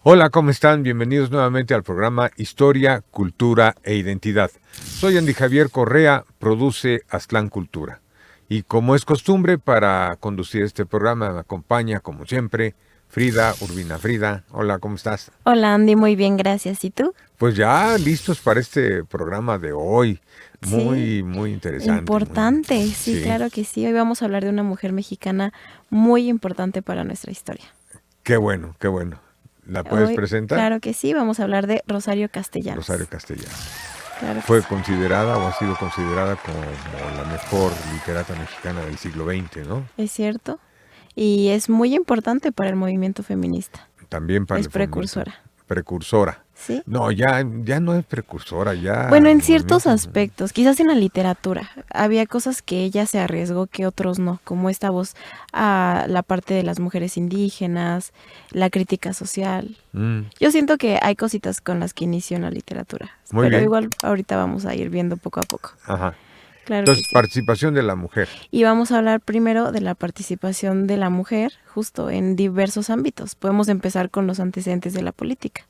Hola, ¿cómo están? Bienvenidos nuevamente al programa Historia, Cultura e Identidad. Soy Andy Javier Correa, produce Aztlán Cultura. Y como es costumbre para conducir este programa, me acompaña, como siempre, Frida Urbina. Frida, hola, ¿cómo estás? Hola Andy, muy bien, gracias. ¿Y tú? Pues ya listos para este programa de hoy. Sí, Muy interesante. importante, sí, Sí, claro que sí. Hoy vamos a hablar de una mujer mexicana muy importante para nuestra historia. qué bueno, qué bueno. ¿La puedes Hoy, presentar? claro que sí, vamos a hablar de Rosario Rosario Castellanos. Castellanos. Claro que Fue sí, considerada o ha sido considerada como la mejor literata mexicana del siglo XX, ¿no? es cierto. Y es muy importante para el movimiento feminista. También para Es el movimiento. precursora, Precursora. ¿sí? No, ya no es precursora, Bueno, ya en ciertos movimiento. aspectos, quizás en la literatura, había cosas que ella se arriesgó que otros no, como esta voz a la parte de las mujeres indígenas, la crítica social. Mm, Yo siento que hay cositas con las que inició en la literatura, muy pero bien. igual ahorita vamos a ir viendo poco a poco. Ajá. Claro que Entonces, sí. participación de la mujer. Y vamos a hablar primero de la participación de la mujer justo en diversos ámbitos. Podemos empezar con los antecedentes de la política.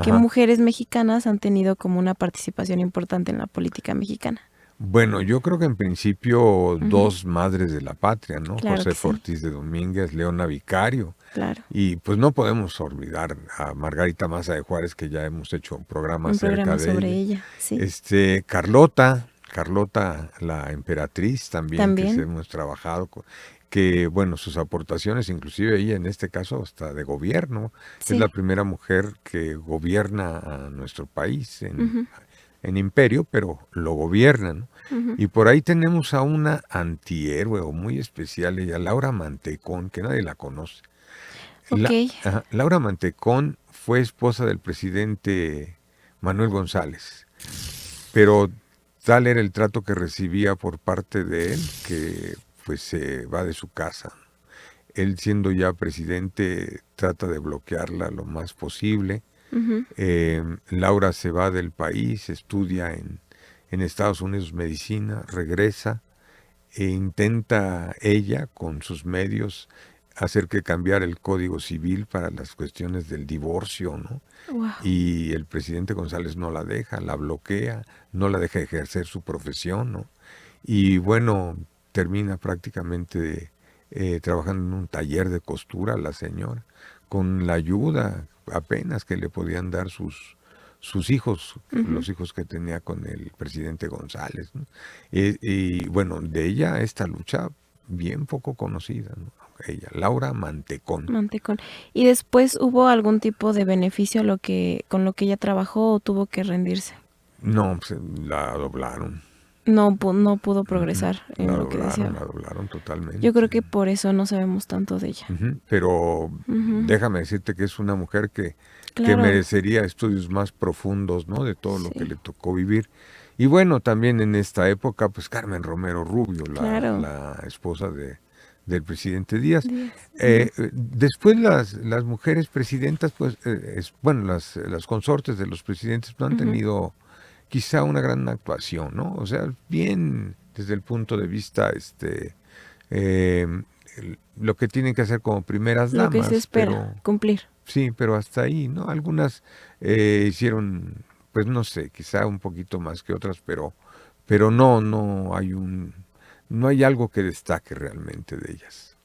¿Qué Ajá. mujeres mexicanas han tenido como una participación importante en la política mexicana? Bueno, yo creo que en principio Ujú. dos madres de la patria, ¿no? Claro José que sí, Ortiz de Domínguez, Leona Vicario. claro. Y pues no podemos olvidar a Margarita Maza de Juárez, que ya hemos hecho un programa Un acerca programa de sobre ella. ella, sí. Carlota la emperatriz también, que También, hemos trabajado, que bueno, sus aportaciones, inclusive ella en este caso hasta de gobierno, es la sí. primera mujer que gobierna a nuestro país Ujú, en imperio, pero lo gobierna, ¿no? ujú. Y por ahí tenemos a una antihéroe o muy especial, ella, Laura Mantecón, que nadie la conoce. Ok, Laura Mantecón fue esposa del presidente Manuel González, pero tal era el trato que recibía por parte de él que pues se va de su casa. Él siendo ya presidente trata de bloquearla lo más posible. ujú. Laura se va del país, estudia en Estados Unidos medicina, regresa e intenta ella con sus medios hacer que cambiar el Código Civil para las cuestiones del divorcio, ¿no? Wow. Y el presidente González no la deja, la bloquea, no la deja ejercer su profesión, ¿no? Y bueno, termina prácticamente trabajando en un taller de costura la señora, con la ayuda apenas que le podían dar sus hijos, Ujú. los hijos que tenía con el presidente González, ¿no? Y bueno, de ella esta lucha bien poco conocida, ¿no? Ella, Laura Mantecón. Mantecón. ¿Y después hubo algún tipo de beneficio con lo que ella trabajó o tuvo que rendirse? No, pues, la doblaron. No pudo progresar en lo que La deseaba. doblaron Yo totalmente. creo que por eso no sabemos tanto de ella. Ujú. Pero Ujú. déjame decirte que es una mujer que Claro, merecería estudios más profundos, ¿no? De todo lo que sí, le tocó vivir. Y bueno, también en esta época, pues Carmen Romero Rubio, claro. la esposa del presidente Díaz. 10. Ujú, Después las mujeres presidentas, pues, bueno, las consortes de los presidentes no han ujú. tenido quizá una gran actuación, ¿no? O sea, bien desde el punto de vista, eh, lo que tienen que hacer como primeras Lo que se damas, espera, pero cumplir. sí, pero hasta ahí, ¿no? Algunas hicieron, pues no sé, quizá un poquito más que otras, pero no hay algo que destaque realmente de ellas.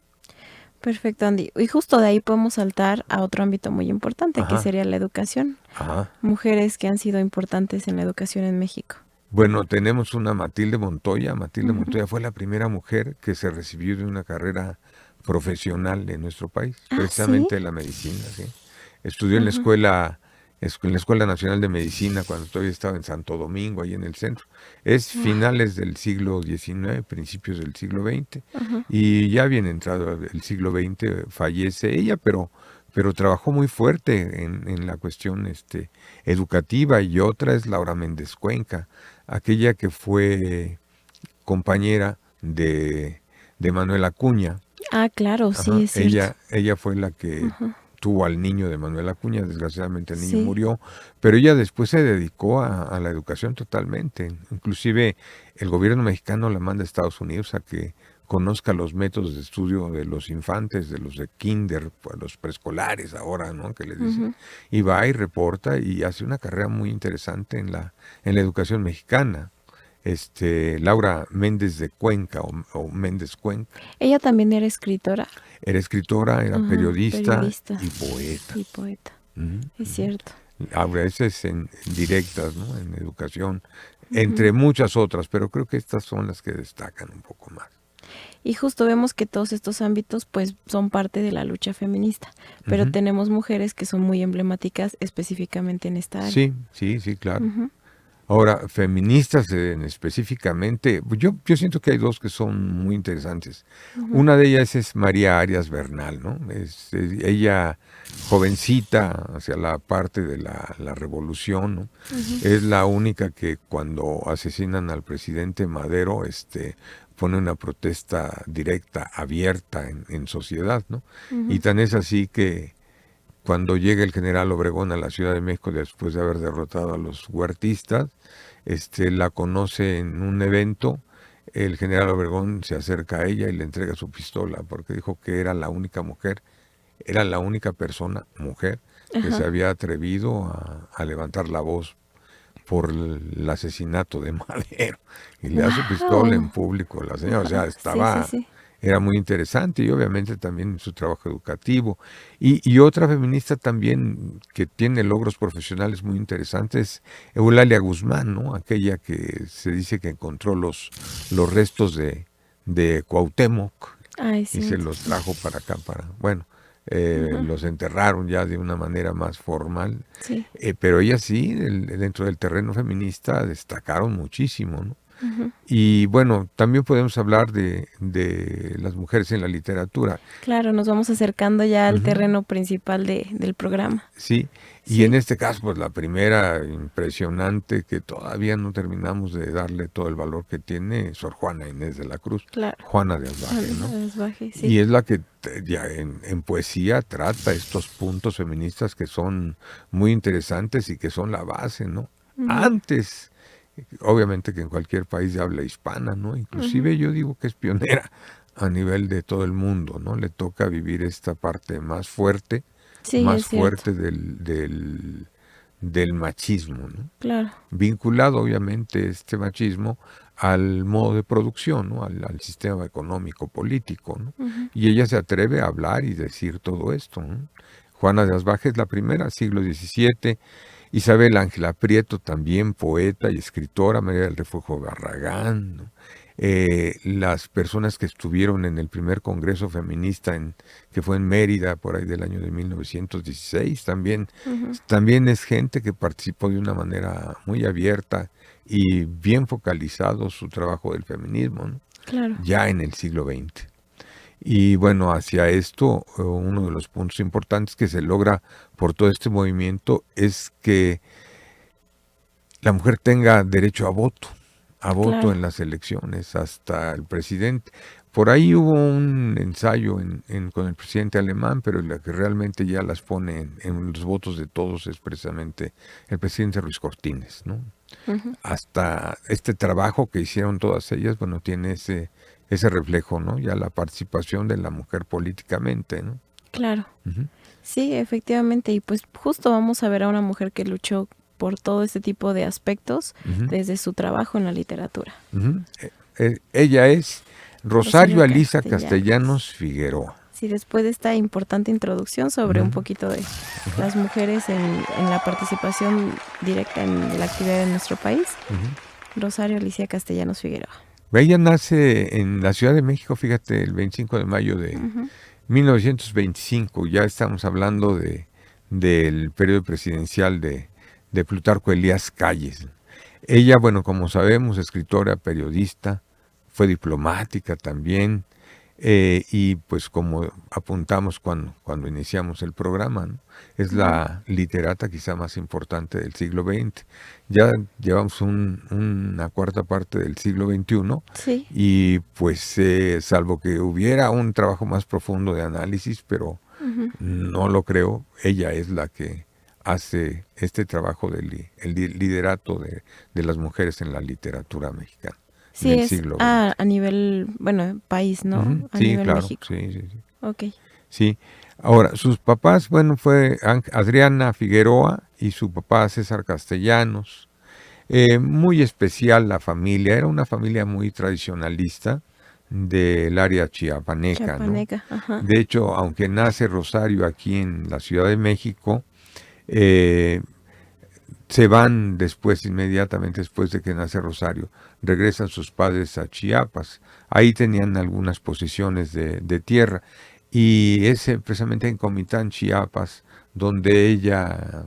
Perfecto, Andy. Y justo de ahí podemos saltar a otro ámbito muy importante, que Ajá, sería la educación. ajá. Mujeres que han sido importantes en la educación en México. Bueno, tenemos una Matilde Montoya. Matilde Ujú. Montoya fue la primera mujer que se recibió de una carrera profesional en nuestro país, Ah, sí. precisamente la medicina, ¿sí? Estudió Ujú. en la Escuela Nacional de Medicina cuando todavía estaba en Santo Domingo, ahí en el centro. Es Wow. finales del siglo XIX, principios del siglo XX, Ujú. y ya bien entrado el siglo XX fallece ella, pero trabajó muy fuerte en la cuestión educativa. Y otra es Laura Méndez Cuenca, aquella que fue compañera de Manuel Acuña. Ah, claro, sí, Ajá, es cierto. ella fue la que Ujú. tuvo al niño de Manuel Acuña, desgraciadamente el niño Sí. murió, pero ella después se dedicó a la educación totalmente. Inclusive el gobierno mexicano la manda a Estados Unidos a que conozca los métodos de estudio de los infantes, de los de kinder, pues, los preescolares ahora, ¿no? Que les dicen. Y va y reporta y hace una carrera muy interesante en la educación mexicana. Laura Méndez de Cuenca o Méndez Cuenca. Ella también era escritora. Era escritora, era Ajá, periodista y poeta. Y poeta, Ujú, es ujú. cierto. A veces en directas, ¿no? En educación, entre muchas otras, pero creo que estas son las que destacan un poco más. Y justo vemos que todos estos ámbitos pues son parte de la lucha feminista, pero Ujú. tenemos mujeres que son muy emblemáticas específicamente en esta área. Sí, claro. Ujú, Ahora, feministas específicamente, yo siento que hay dos que son muy interesantes. ujú, Una de ellas es María Arias Bernal, ¿no? Ella, jovencita, hacia la parte de la revolución, ¿no? ujú, Es la única que cuando asesinan al presidente Madero, pone una protesta directa, abierta en sociedad, ¿no? Y ujú. tan es así que cuando llega el general Obregón a la Ciudad de México después de haber derrotado a los huertistas, la conoce en un evento, el general Obregón se acerca a ella y le entrega su pistola porque dijo que era la única mujer, era la única persona, mujer, que se Ajá. había atrevido a levantar la voz por el asesinato de Madero y le da su pistola en Wow. público la señora, o sea, Ajá. Sí, sí, sí. era muy interesante y obviamente también su trabajo educativo. Y otra feminista también que tiene logros profesionales muy interesantes, Eulalia Guzmán, ¿no? Aquella que se dice que encontró los restos de Cuauhtémoc Ay, y se cierto. los trajo para acá, bueno, Ajá. los enterraron ya de una manera más formal, Sí. pero ellas sí, dentro del terreno feminista, destacaron muchísimo, ¿no? Ujú. Y bueno, también podemos hablar de las mujeres en la literatura. Claro, nos vamos acercando ya al Ujú. terreno principal del programa. Sí, y en Sí. este caso, pues la primera impresionante que todavía no terminamos de darle todo el valor que tiene, Sor Juana Inés de la Cruz, Claro. Juana de Asbaje, ¿no? Las baje, Y sí. es la que ya en poesía trata estos puntos feministas que son muy interesantes y que son la base, ¿no? Ujú, Antes, obviamente que en cualquier país de habla hispana, ¿no? ujú. Inclusive yo digo que es pionera a nivel de todo el mundo, ¿no? Le toca vivir esta parte Sí, más es cierto. fuerte del machismo, ¿no? Claro. Vinculado obviamente este machismo al modo de producción, ¿no? Al sistema económico político, ¿no? Ujú. Y ella se atreve a hablar y decir todo esto, ¿no? Juana de Asbaje es la primera, siglo XVII. Isabel Ángela Prieto, también poeta y escritora, María del Refugio Barragán, ¿no? Las personas que estuvieron en el primer congreso feminista que fue en Mérida por ahí del año de 1916, Ujú. también es gente que participó de una manera muy abierta y bien focalizado su trabajo del feminismo, ¿no? Claro. Ya en el siglo XX. Y bueno, hacia esto, uno de los puntos importantes que se logra por todo este movimiento es que la mujer tenga derecho a voto Claro. en las elecciones, hasta el presidente. Por ahí hubo un ensayo con el presidente alemán, pero la que realmente ya las pone en los votos de todos es precisamente el presidente Ruiz Cortines, ¿no? Ujú. Hasta este trabajo que hicieron todas ellas, bueno, tiene ese reflejo, ¿no? Ya la participación de la mujer políticamente, ¿no? Claro. Ujú, Sí, efectivamente. Y pues justo vamos a ver a una mujer que luchó por todo este tipo de aspectos ujú, desde su trabajo en la literatura. ujú. Ella es Rosario Rosario Alisa Castellanos. Castellanos Figueroa. Sí, después de esta importante introducción sobre un Ujú, poquito de las mujeres en la participación directa en la actividad de nuestro país, ujú. Rosario Alicia Castellanos Figueroa. Ella nace en la Ciudad de México, fíjate, el 25 de mayo de Ujú, 1925. Ya estamos hablando del periodo presidencial de Plutarco Elías Calles. Ella, bueno, como sabemos, escritora, periodista, fue diplomática también, y pues como apuntamos cuando iniciamos el programa, ¿no? Es ujú. la literata quizá más importante del siglo XX. Ya llevamos una cuarta parte del siglo XXI Sí, y pues salvo que hubiera un trabajo más profundo de análisis, pero ujú, no lo creo, ella es la que hace este trabajo del liderato de las mujeres en la literatura mexicana. Sí, en el es siglo XX. a nivel, bueno, país, ¿no? A Sí, nivel claro, México. sí, sí, sí. Ok. Sí. Ahora, sus papás, bueno, fue Adriana Figueroa y su papá César Castellanos. Muy especial la familia, era una familia muy tradicionalista del área chiapaneca, ¿no? Chapaneca, ajá. De hecho, aunque nace Rosario aquí en la Ciudad de México, eh, se van después, inmediatamente después de que nace Rosario, regresan sus padres a Chiapas. Ahí tenían algunas posesiones de tierra. Y es precisamente en Comitán, Chiapas, donde ella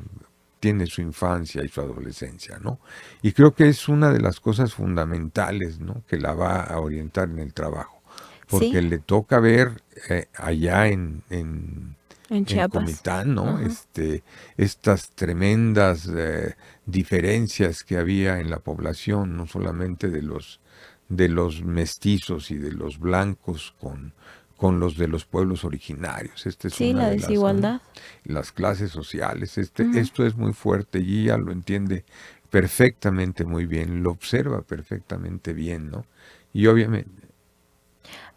tiene su infancia y su adolescencia, ¿no? Y creo que es una de las cosas fundamentales, ¿no? Que la va a orientar en el trabajo, Sí, porque le toca ver allá en en Chiapas. Comitán, ¿no? Ajá. Estas tremendas diferencias que había en la población, no solamente de los mestizos y de los blancos con los de los pueblos originarios. Esta es Sí, una la de desigualdad. las clases sociales. Ujú. Esto es muy fuerte y ella lo entiende perfectamente muy bien, lo observa perfectamente bien, ¿no? Y obviamente,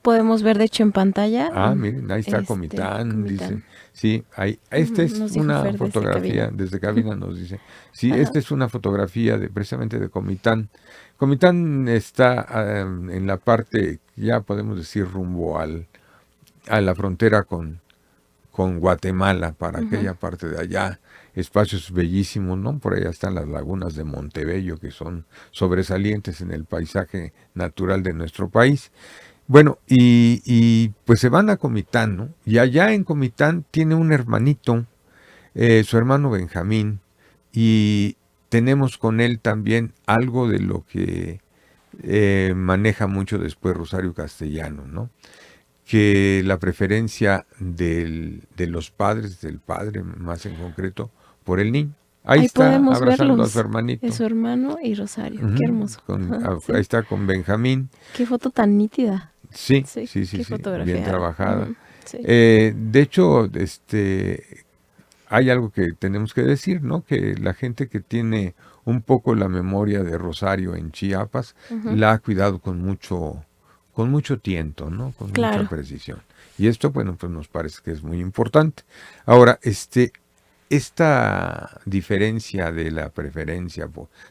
Podemos ver, de hecho, en pantalla, miren, ahí está Comitán, dice. Comitán. Sí, ahí, Ujú, esta es nos dijo una Fer desde fotografía, cabina. desde cabina nos dice. Sí, Ajá. esta es una fotografía precisamente de Comitán. Comitán está en la parte, ya podemos decir, rumbo a la frontera con Guatemala, para Ujú. aquella parte de allá. Espacios bellísimos, ¿no? Por allá están las lagunas de Montebello, que son sobresalientes en el paisaje natural de nuestro país. Bueno, y pues se van a Comitán, ¿no? Y allá en Comitán tiene un hermanito, su hermano Benjamín, y tenemos con él también algo de lo que maneja mucho después Rosario Castellano, ¿no? Que la preferencia de los padres, del padre más en concreto, por el niño. Ahí Ahí está podemos abrazando a su verlos. Es hermanito. su hermano y Rosario. Qué Ujú, hermoso. Ajá, ahí sí. está con Benjamín. Qué foto tan nítida. Sí, Sí, sí, sí, qué sí, bien fotografiada. trabajada. Ujú, sí. De hecho, hay algo que tenemos que decir, ¿no? Que la gente que tiene un poco la memoria de Rosario en Chiapas Ujú. la ha cuidado con mucho tiento, ¿no? Con mucha Claro. precisión. Y esto, bueno, pues nos parece que es muy importante. Ahora, esta diferencia de la preferencia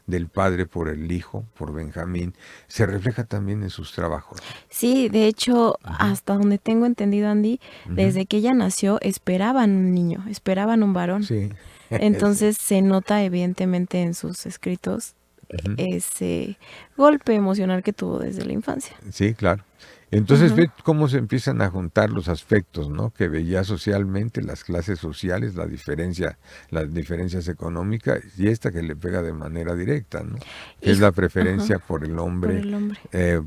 del padre por el hijo, por Benjamín, se refleja también en sus trabajos. Sí, de hecho, Ujú, hasta donde tengo entendido, Andy, ujú. desde que ella nació esperaban un niño, esperaban un varón. Sí, sí. Entonces se nota evidentemente en sus escritos Ujú. ese golpe emocional que tuvo desde la infancia. Sí, claro. Entonces Ujú. ve cómo se empiezan a juntar los aspectos, ¿no? Que veía socialmente, las clases sociales, las diferencias económicas y esta que le pega de manera directa, ¿no? Que es la Ajá, preferencia por el por hombre, el hombre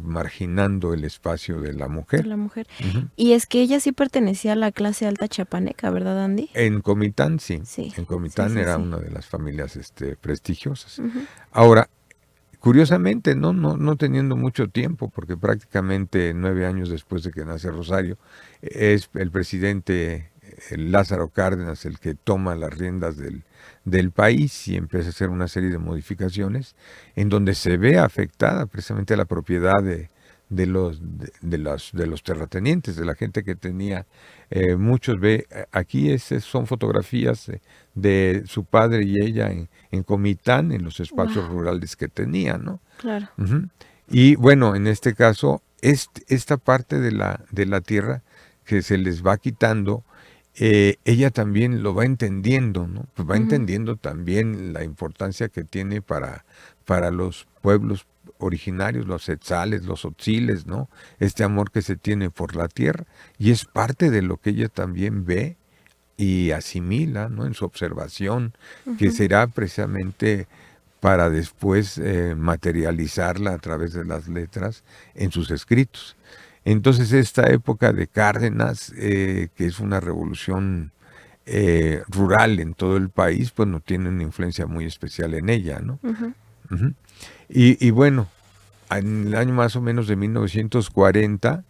marginando el espacio de la de mujer. la mujer. Ujú. Y es que ella sí pertenecía a la clase alta chapaneca, ¿verdad, Andy? En Comitán, sí. Sí, En sí, Comitán sí, era sí. una de las familias prestigiosas. Ujú. Ahora, curiosamente, no teniendo mucho tiempo, porque prácticamente 9 años después de que nace Rosario, es el presidente Lázaro Cárdenas el que toma las riendas del país y empieza a hacer una serie de modificaciones en donde se ve afectada precisamente la propiedad de los terratenientes, de la gente que tenía muchos. Aquí son fotografías de su padre y ella en Comitán, en los espacios Wow, rurales que tenía, ¿no? claro. Ujú. Y bueno, en este caso, esta parte de la tierra que se les va quitando, ella también lo va entendiendo, ¿no? Pues va Ujú. entendiendo también la importancia que tiene para los pueblos originarios, los etzales, los otziles, ¿no? Este amor que se tiene por la tierra. Y es parte de lo que ella también ve y asimila, ¿no? En su observación, que Ujú. será precisamente para después materializarla a través de las letras en sus escritos. Entonces esta época de Cárdenas, que es una revolución rural en todo el país, pues no tiene una influencia muy especial en ella, ¿no? Ujú. Ujú. Y bueno, en el año más o menos de 1940,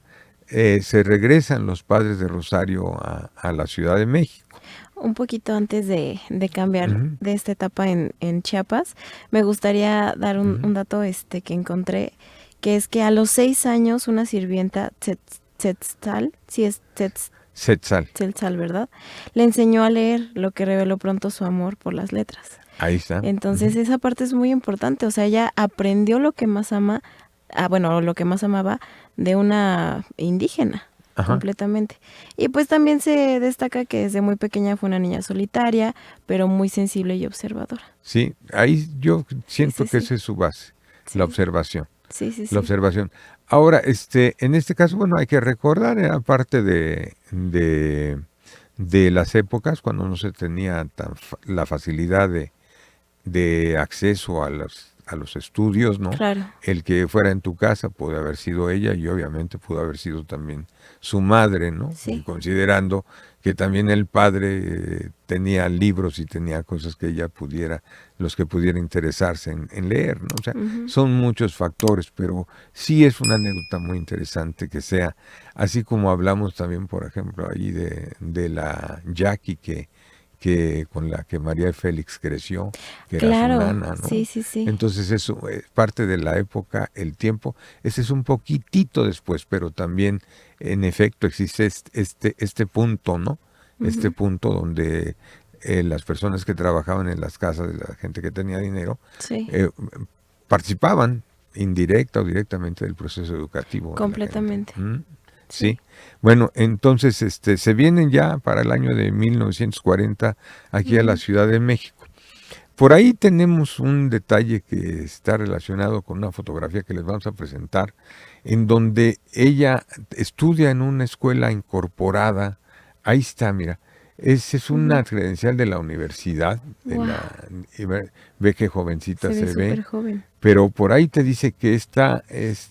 se regresan los padres de Rosario a la Ciudad de México. Un poquito antes de cambiar Ujú, de esta etapa en Chiapas, me gustaría dar ujú, un dato que encontré, que es que a los 6 años una sirvienta Tzetzal, sí es Setzal. Tzetzal, ¿verdad? Le enseñó a leer, lo que reveló pronto su amor por las letras. Ahí está. Entonces esa parte es muy importante, o sea, ella aprendió lo que más ama, lo que más amaba de una indígena. Ajá. Completamente. Y pues también se destaca que desde muy pequeña fue una niña solitaria, pero muy sensible y observadora. Sí, ahí yo siento que sí. esa es su base, Sí. la observación. Sí. La observación. Ahora, en este caso, bueno, hay que recordar, era parte de las épocas cuando no se tenía la facilidad de acceso a los estudios, ¿no? Claro. El que fuera en tu casa puede haber sido ella y obviamente pudo haber sido también su madre, ¿no? Sí. Y considerando que también el padre tenía libros y tenía cosas que ella los que pudiera interesarse en leer, ¿no? O sea, son muchos factores, pero sí es una anécdota muy interesante que sea, así como hablamos también, por ejemplo, ahí de la Jackie que con la que María Félix creció, que Claro, era su nana, ¿no? sí. Entonces eso es parte de la época, el tiempo. Ese es un poquitito después, pero también en efecto existe este punto, ¿no? Este punto donde las personas que trabajaban en las casas de la gente que tenía dinero Sí. participaban indirecta o directamente del proceso educativo. Completamente. Sí. Bueno, entonces se vienen ya para el año de 1940 aquí a la Ciudad de México. Por ahí tenemos un detalle que está relacionado con una fotografía que les vamos a presentar, en donde ella estudia en una escuela incorporada. Ahí está, mira. Esa es una credencial de la universidad. Ve que jovencita se ve. Súper joven. Pero por ahí te dice que esta es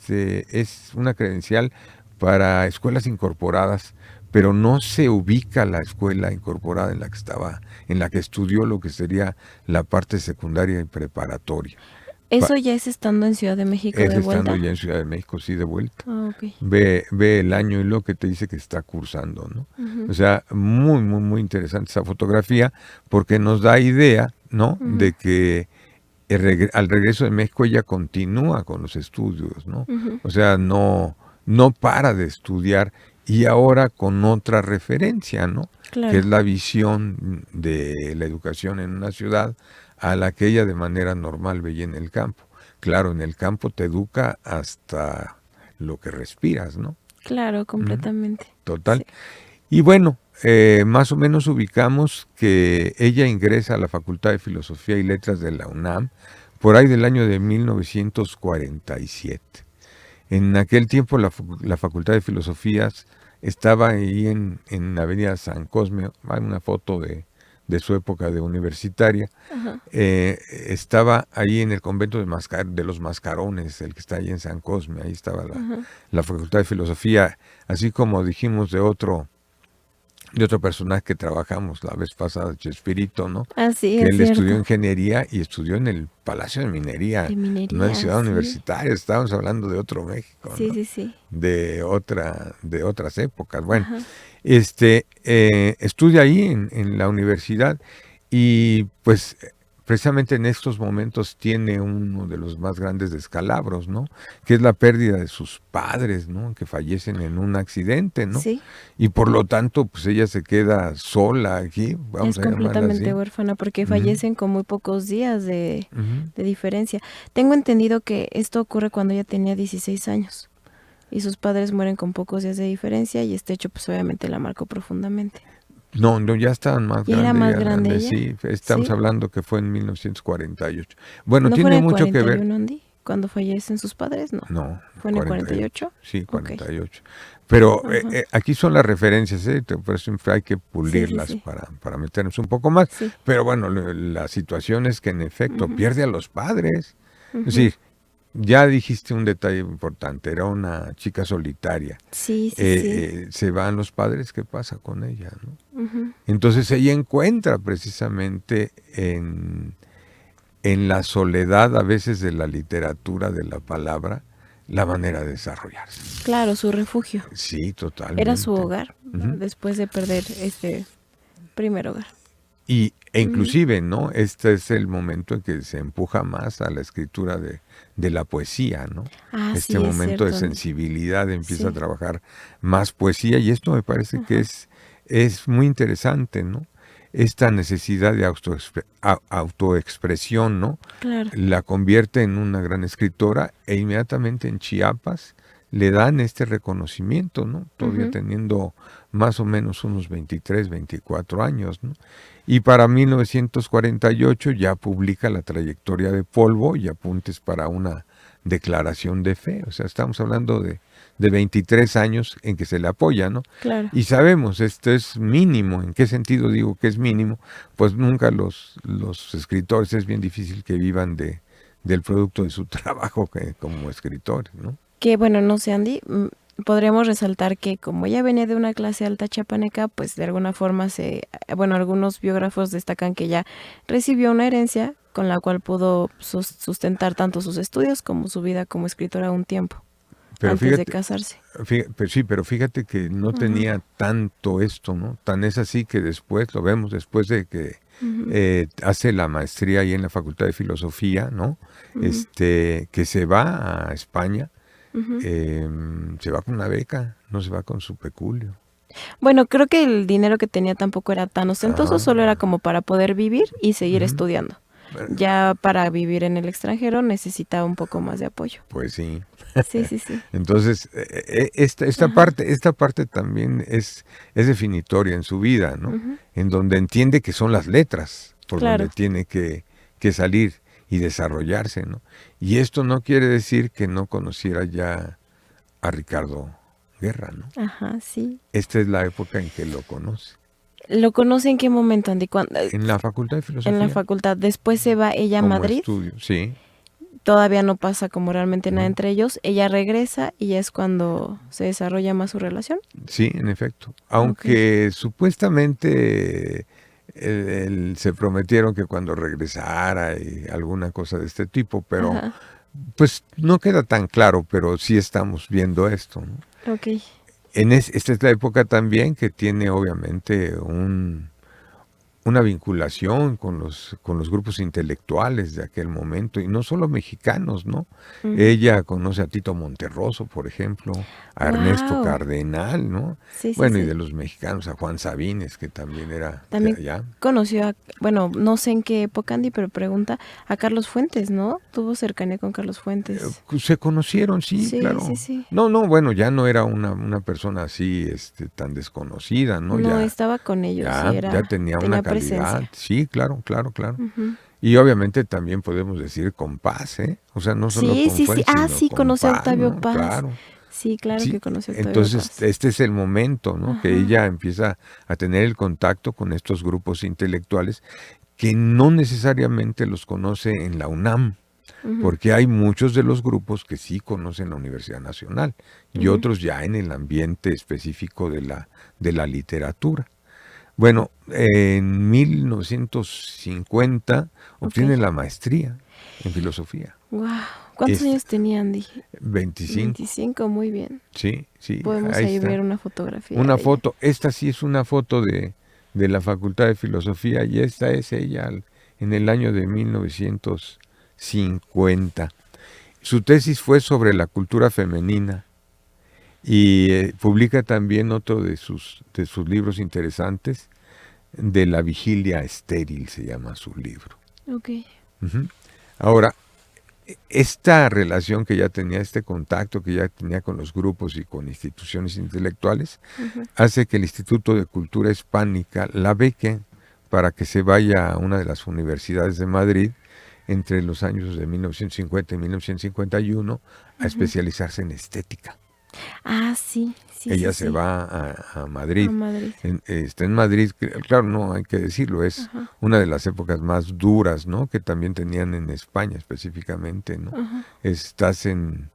una credencial para escuelas incorporadas, pero no se ubica la escuela incorporada en la que estaba, en la que estudió lo que sería la parte secundaria y preparatoria. ¿Eso ya es estando en Ciudad de México de vuelta? Estando ya en Ciudad de México, sí, de vuelta. Okay. Ve el año y lo que te dice que está cursando, ¿no? O sea, muy, muy, muy interesante esa fotografía porque nos da idea, ¿no? De que al regreso de México ella continúa con los estudios, ¿no? O sea, no para de estudiar y ahora con otra referencia, ¿no? Claro. Que es la visión de la educación en una ciudad a la que ella de manera normal veía en el campo. Claro, en el campo te educa hasta lo que respiras, ¿no? Claro, completamente. Total. Sí. Y bueno, más o menos ubicamos que ella ingresa a la Facultad de Filosofía y Letras de la UNAM por ahí del año de 1947. En aquel tiempo la Facultad de Filosofías estaba ahí en Avenida San Cosme. Hay una foto de su época de universitaria. Estaba ahí en el convento de los Mascarones, el que está ahí en San Cosme. Ahí estaba la Facultad de Filosofía, así como dijimos de otro personaje que trabajamos la vez pasada, Chespirito, ¿no? Así que es él cierto. estudió ingeniería y estudió en el Palacio de Minería, no en Ciudad Universitaria. Estábamos hablando de otro México, sí, ¿no? sí. De otras épocas. Bueno, estudia ahí en la universidad y pues precisamente en estos momentos tiene uno de los más grandes descalabros, ¿no? Que es la pérdida de sus padres, ¿no? Que fallecen en un accidente, ¿no? Sí. Y por lo tanto, pues ella se queda sola aquí, vamos a llamarla así. Es completamente huérfana porque fallecen con muy pocos días de diferencia. Tengo entendido que esto ocurre cuando ella tenía 16 años y sus padres mueren con pocos días de diferencia y este hecho pues obviamente la marcó profundamente. No, ya estaban más grandes. ¿Era más grande ella? Sí, estamos hablando que fue en 1948. Bueno, ¿No tiene fue en el mucho 41, que ver. Andy? ¿Cuando fallecen sus padres? No. No. ¿Fue en el 48? Sí, 48. Pero aquí son las referencias, por eso siempre hay que pulirlas para meternos un poco más. Sí. Pero bueno, la situación es que en efecto pierde a los padres. Es decir, ya dijiste un detalle importante, era una chica solitaria. Sí. Se van los padres, ¿qué pasa con ella? ¿No? Entonces ella encuentra precisamente en la soledad a veces de la literatura, de la palabra, la manera de desarrollarse. Claro, su refugio. Sí, totalmente. Era su hogar, después de perder este primer hogar. E inclusive, ¿no? Este es el momento en que se empuja más a la escritura de la poesía, ¿no? Ah, Este sí, es momento de cierto, Andy. sensibilidad empieza a Sí. trabajar más poesía y esto me parece que Ajá. es muy interesante, ¿no? Esta necesidad de autoexpresión, ¿no? Claro. La convierte en una gran escritora e inmediatamente en Chiapas le dan este reconocimiento, ¿no? Todavía Ujú. teniendo más o menos unos 23, 24 años, ¿no? Y para 1948 ya publica La trayectoria de Polvo y Apuntes para una declaración de fe. O sea, estamos hablando de 23 años en que se le apoya, ¿no? Claro. Y sabemos, esto es mínimo. ¿En qué sentido digo que es mínimo? Pues nunca los escritores, es bien difícil que vivan del producto de su trabajo como escritores, ¿no? Que bueno, no sé, Andy, podríamos resaltar que como ella venía de una clase alta chapaneca, pues de alguna forma bueno, algunos biógrafos destacan que ella recibió una herencia con la cual pudo sustentar tanto sus estudios como su vida como escritora un tiempo Pero antes de fíjate, casarse. pero fíjate que no Ujú, tenía tanto esto, ¿no? Tan es así que después, lo vemos después de que ujú, hace la maestría ahí en la Facultad de Filosofía, ¿no? ujú, Que se va a España, ujú. se va con una beca, no se va con su peculio. Bueno, creo que el dinero que tenía tampoco era tan ostentoso, Ajá. solo era como para poder vivir y seguir Ujú. estudiando. Bueno, Ya para vivir en el extranjero necesitaba un poco más de apoyo. pues sí. Sí, sí, sí. Entonces, Ajá. esta parte también es definitoria en su vida, ¿no? Ujú. En donde entiende que son las letras por donde Claro. tiene que salir y desarrollarse, ¿no? Y esto no quiere decir que no conociera ya a Ricardo Guerra, ¿no? Ajá, sí. Esta es la época en que lo conoce. ¿Lo conoce en qué momento, Andy? En la Facultad de En la Filosofía, facultad. Después se va ella a como Madrid. estudio, sí. Todavía no pasa como realmente nada Ujú. entre ellos. Ella regresa y ya es cuando se desarrolla más su relación. Sí, en efecto. Ok. Aunque supuestamente se prometieron que cuando regresara y alguna cosa de este tipo, pero Ajá. pues no queda tan claro, pero sí estamos viendo esto, ¿no? Ok. Esta es la época también que tiene obviamente una vinculación con los grupos intelectuales de aquel momento, y no solo mexicanos, ¿no? Ella conoce a Tito Monterroso, por ejemplo, a Ernesto Wow. Cardenal, ¿no? Sí, sí, Bueno, y sí. de los mexicanos a Juan Sabines, que también era de También allá. conoció bueno, no sé en qué época, Andy, pero pregunta a Carlos Fuentes, ¿no? Tuvo cercanía con Carlos Fuentes. Se conocieron, sí, Sí, sí, claro. sí. No, bueno, ya no era una persona así, tan desconocida, ¿no? No, estaba con ellos, sí, Ya tenía una tenía calidad, presencia. sí, claro, claro, claro. Ujú. Y obviamente también podemos decir con Paz, ¿eh? O sea, no solo Sí, con sí, sí. Fuentes, Ah, sino sí, con conoció a Paz, Octavio ¿no? Paz. Claro. Sí, claro Sí, que conoció a Octavio entonces Paz. este es el momento, ¿no? Que Ajá. ella empieza a tener el contacto con estos grupos intelectuales que no necesariamente los conoce en la UNAM, Ujú, porque hay muchos de los grupos que sí conocen la Universidad Nacional y ujú. otros ya en el ambiente específico de la literatura. Bueno, en 1950 Ok. obtiene la maestría en filosofía. Wow. ¿Cuántos Este, años tenía Andy? 25, 25, muy bien. sí, sí, Podemos ahí ahí ver está. una fotografía Una de ella. foto, esta sí es una foto de la Facultad de Filosofía y esta es ella en el año de 1950. Su tesis fue sobre la cultura femenina y publica también otro de sus libros interesantes, De la vigilia estéril se llama su libro. Ok. Ujú. Ahora, esta relación que ya tenía, este contacto que ya tenía con los grupos y con instituciones intelectuales, Ujú. hace que el Instituto de Cultura Hispánica la beque para que se vaya a una de las universidades de Madrid entre los años de 1950 y 1951 a Ujú. especializarse en estética. Ah, sí, sí, sí, Ella se sí. va a A Madrid. Madrid. Está en Madrid, claro, no hay que decirlo, es Ajá, una de las épocas más duras, ¿no? Que también tenían en España específicamente, ¿no? ajá. Estás en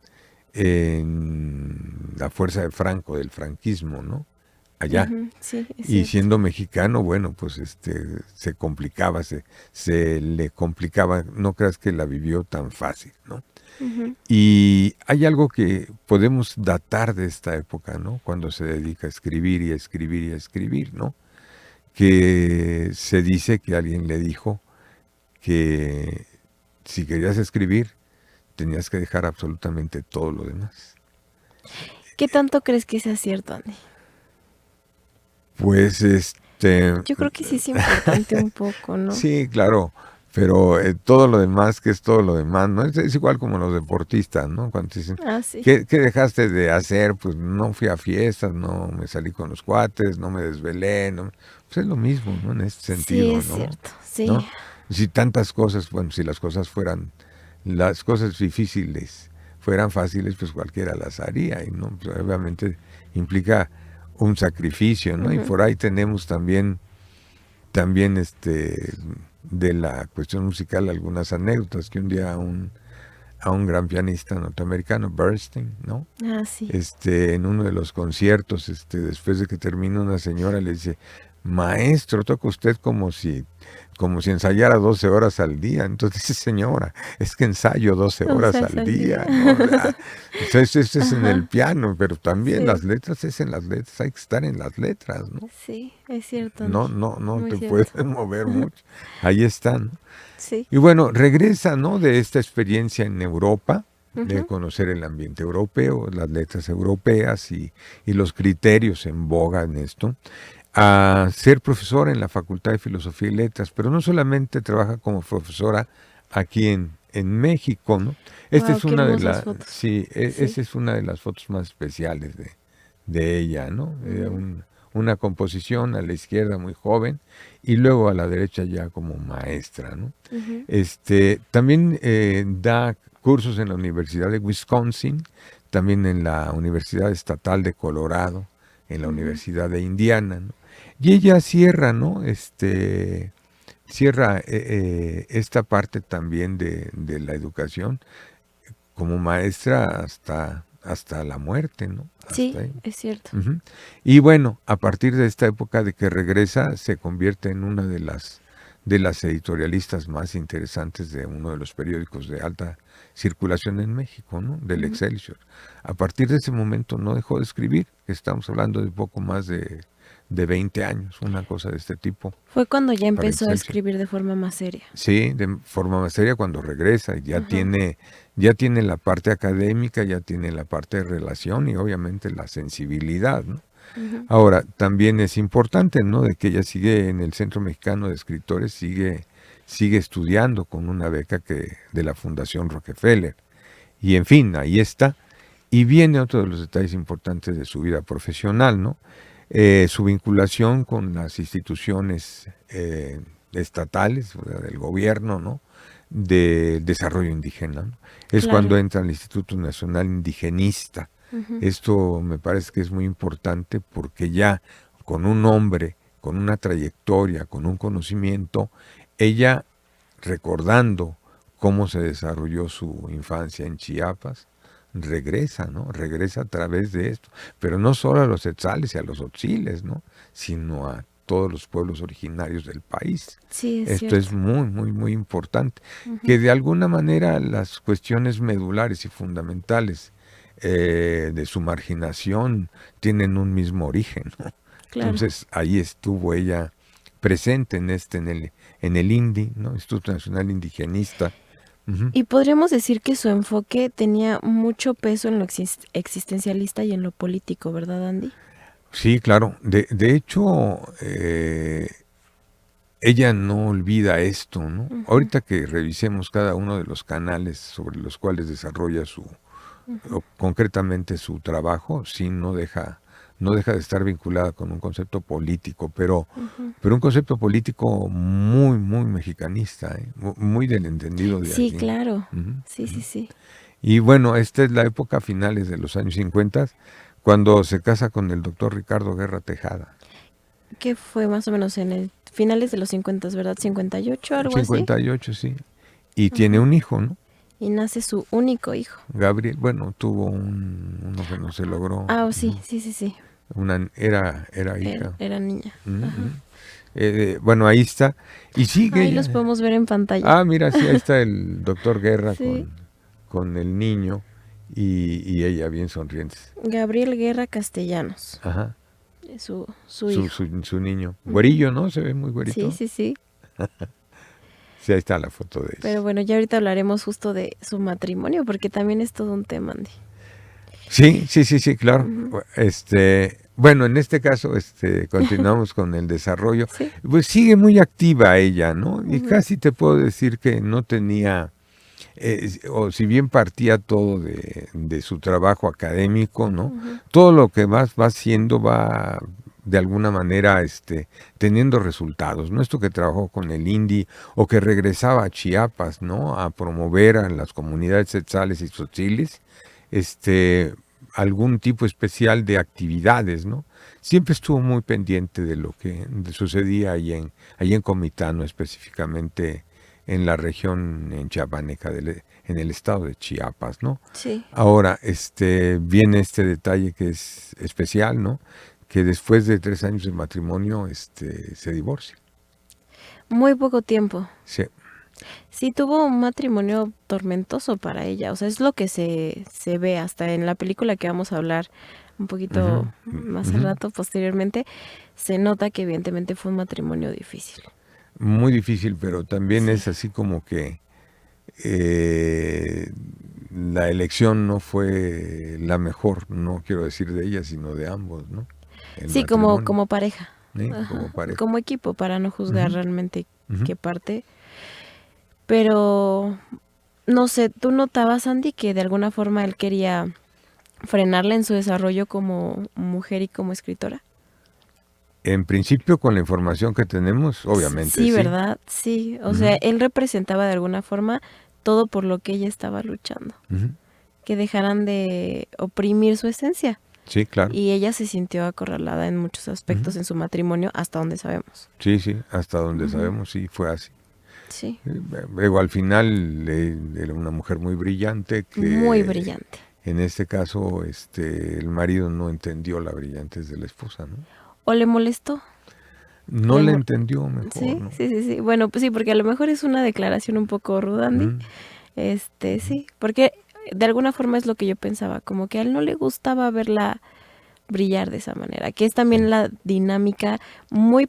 la fuerza de Franco, del franquismo, ¿no? Allá. Ujú, sí, es Y cierto. siendo mexicano, bueno, pues se complicaba, se le complicaba, no creas que la vivió tan fácil, ¿no? Ujú. Y hay algo que podemos datar de esta época, ¿no? Cuando se dedica a escribir y a escribir y a escribir, ¿no? que se dice que alguien le dijo que si querías escribir, tenías que dejar absolutamente todo lo demás. ¿Qué tanto crees que sea cierto, Andy? Pues yo creo que sí es importante un poco, ¿no? Sí, claro, pero todo lo demás, ¿qué es todo lo demás? ¿No? Es igual como los deportistas, ¿no? Cuando te dicen, Sí. ¿qué dejaste de hacer? Pues no fui a fiestas, no me salí con los cuates, no me desvelé, no. Pues es lo mismo, ¿no? En este sentido, sí, es ¿no? Cierto, sí. ¿No? Si tantas cosas, bueno, si las cosas difíciles fueran fáciles, pues cualquiera las haría, y no, pues obviamente implica un sacrificio, ¿no? Y por ahí tenemos también de la cuestión musical algunas anécdotas, que un día a un gran pianista norteamericano, Bernstein, ¿no? Sí. En uno de los conciertos, después de que termina, una señora le dice, maestro, toca usted como si ensayara 12 horas al día. Entonces dice, señora, es que ensayo 12 horas al día, ¿no? Entonces, eso es en el piano, pero también las letras es en las letras, hay que estar en las letras, ¿no? Sí, es cierto. No Muy te cierto. puedes mover mucho. Ahí están. Sí. Y bueno, regresa, ¿no? De esta experiencia en Europa, de conocer el ambiente europeo, las letras europeas y los criterios en boga en esto, a ser profesora en la Facultad de Filosofía y Letras, pero no solamente trabaja como profesora aquí en México, ¿no? Esta es una de las fotos. Sí, esa es una de las fotos más especiales de ella, ¿no? Una composición a la izquierda muy joven y luego a la derecha ya como maestra, ¿no? También da cursos en la Universidad de Wisconsin, también en la Universidad Estatal de Colorado, en la Universidad de Indiana, ¿no? Y ella cierra, ¿no? Cierra esta parte también de la educación como maestra hasta la muerte, ¿no? Sí, es cierto. Y bueno, a partir de esta época de que regresa, se convierte en una de las editorialistas más interesantes de uno de los periódicos de alta circulación en México, ¿no? Del Excelsior. A partir de ese momento no dejó de escribir, estamos hablando de poco más de 20 años, una cosa de este tipo. Fue cuando ya empezó a escribir de forma más seria. Sí, de forma más seria cuando regresa, y ya tiene la parte académica, ya tiene la parte de relación y obviamente la sensibilidad, ¿no? Ahora, también es importante, ¿no? De que ella sigue en el Centro Mexicano de Escritores, sigue estudiando con una beca de la Fundación Rockefeller. Y en fin, ahí está. Y viene otro de los detalles importantes de su vida profesional, ¿no? Su vinculación con las instituciones estatales, o sea, del gobierno, ¿no? Del desarrollo indígena, ¿no? Es cuando entra al Instituto Nacional Indigenista. Esto me parece que es muy importante porque ya con un nombre, con una trayectoria, con un conocimiento, ella recordando cómo se desarrolló su infancia en Chiapas, regresa, ¿no? Regresa a través de esto, pero no solo a los etzales y a los otziles, ¿no? Sino a todos los pueblos originarios del país. Sí, Esto es muy, muy, muy importante. Que de alguna manera las cuestiones medulares y fundamentales de su marginación tienen un mismo origen, ¿no? Claro. Entonces ahí estuvo ella presente en el INDI, ¿no? Instituto Nacional Indigenista. Y podríamos decir que su enfoque tenía mucho peso en lo existencialista y en lo político, ¿verdad, Andy? Sí, claro. De hecho, ella no olvida esto, ¿no? Ahorita que revisemos cada uno de los canales sobre los cuales desarrolla o concretamente su trabajo, sí no deja de estar vinculada con un concepto político, pero un concepto político muy, muy mexicanista, muy del entendido de sí, allí. Claro. Sí. Y bueno, esta es la época finales de los años 50, cuando se casa con el doctor Ricardo Guerra Tejada. Que fue más o menos en el finales de los 50, ¿verdad? 58, algo 58, así. Sí. Y tiene un hijo, ¿no? Y nace su único hijo. Gabriel, bueno, tuvo uno que no se logró. Sí. Era hija. Era niña. Bueno, ahí está. Y sigue. Ahí los podemos ver en pantalla. Mira, sí, ahí está el doctor Guerra con el niño y ella bien sonrientes. Gabriel Guerra Castellanos. Ajá. hijo. Su niño. Güerillo, ¿no? Se ve muy güerito. Sí, sí, sí. Sí, ahí está la foto de ellos. Pero bueno, ya ahorita hablaremos justo de su matrimonio, porque también es todo un tema, Andy. Sí, claro. Ujú. Bueno, en este caso, continuamos con el desarrollo. Sí. Pues sigue muy activa ella, ¿no? Y Ujú. casi te puedo decir que no tenía, o si bien partía todo de su trabajo académico, ¿no? Ujú. Todo lo que va haciendo va de alguna manera teniendo resultados, ¿no? Esto que trabajó con el INDI o que regresaba a Chiapas, ¿no? A promover a las comunidades quetzales y tzotzilies, algún tipo especial de actividades, ¿no? Siempre estuvo muy pendiente de lo que sucedía ahí en Comitano, específicamente en la región en chiapaneca, en el estado de Chiapas, ¿no? Sí. Ahora, viene este detalle que es especial, ¿no? Que después de 3 años de matrimonio, se divorcia. Muy poco tiempo. Sí. Sí, tuvo un matrimonio tormentoso para ella. O sea, es lo que se ve hasta en la película que vamos a hablar un poquito más al rato, posteriormente. Se nota que evidentemente fue un matrimonio difícil. Muy difícil, pero también Sí. es así como que la elección no fue la mejor, no quiero decir de ella, sino de ambos, ¿no? El Sí, como matrimonio, pareja. ¿sí? Ajá. Como pareja. Como equipo, para no juzgar realmente Ujú. qué parte. Pero, no sé, ¿tú notabas, Andy, que de alguna forma él quería frenarla en su desarrollo como mujer y como escritora? En principio, con la información que tenemos, obviamente Sí, sí. ¿verdad? Sí, o sea, él representaba de alguna forma todo por lo que ella estaba luchando. Ujú. Que dejaran de oprimir su esencia. Sí, claro. Y ella se sintió acorralada en muchos aspectos en su matrimonio, hasta donde sabemos. Sí, hasta donde sabemos, sí, fue así. Sí, Luego, al final, era una mujer muy brillante muy que, brillante. en este caso, el marido no entendió la brillantez de la esposa, ¿no? ¿O le molestó? No Le le mo- entendió mejor, Sí, ¿no? sí. Bueno, pues sí, porque a lo mejor es una declaración un poco ruda, Andy. Ujú. Sí, porque de alguna forma es lo que yo pensaba, como que a él no le gustaba verla brillar de esa manera, que es también Sí. la dinámica muy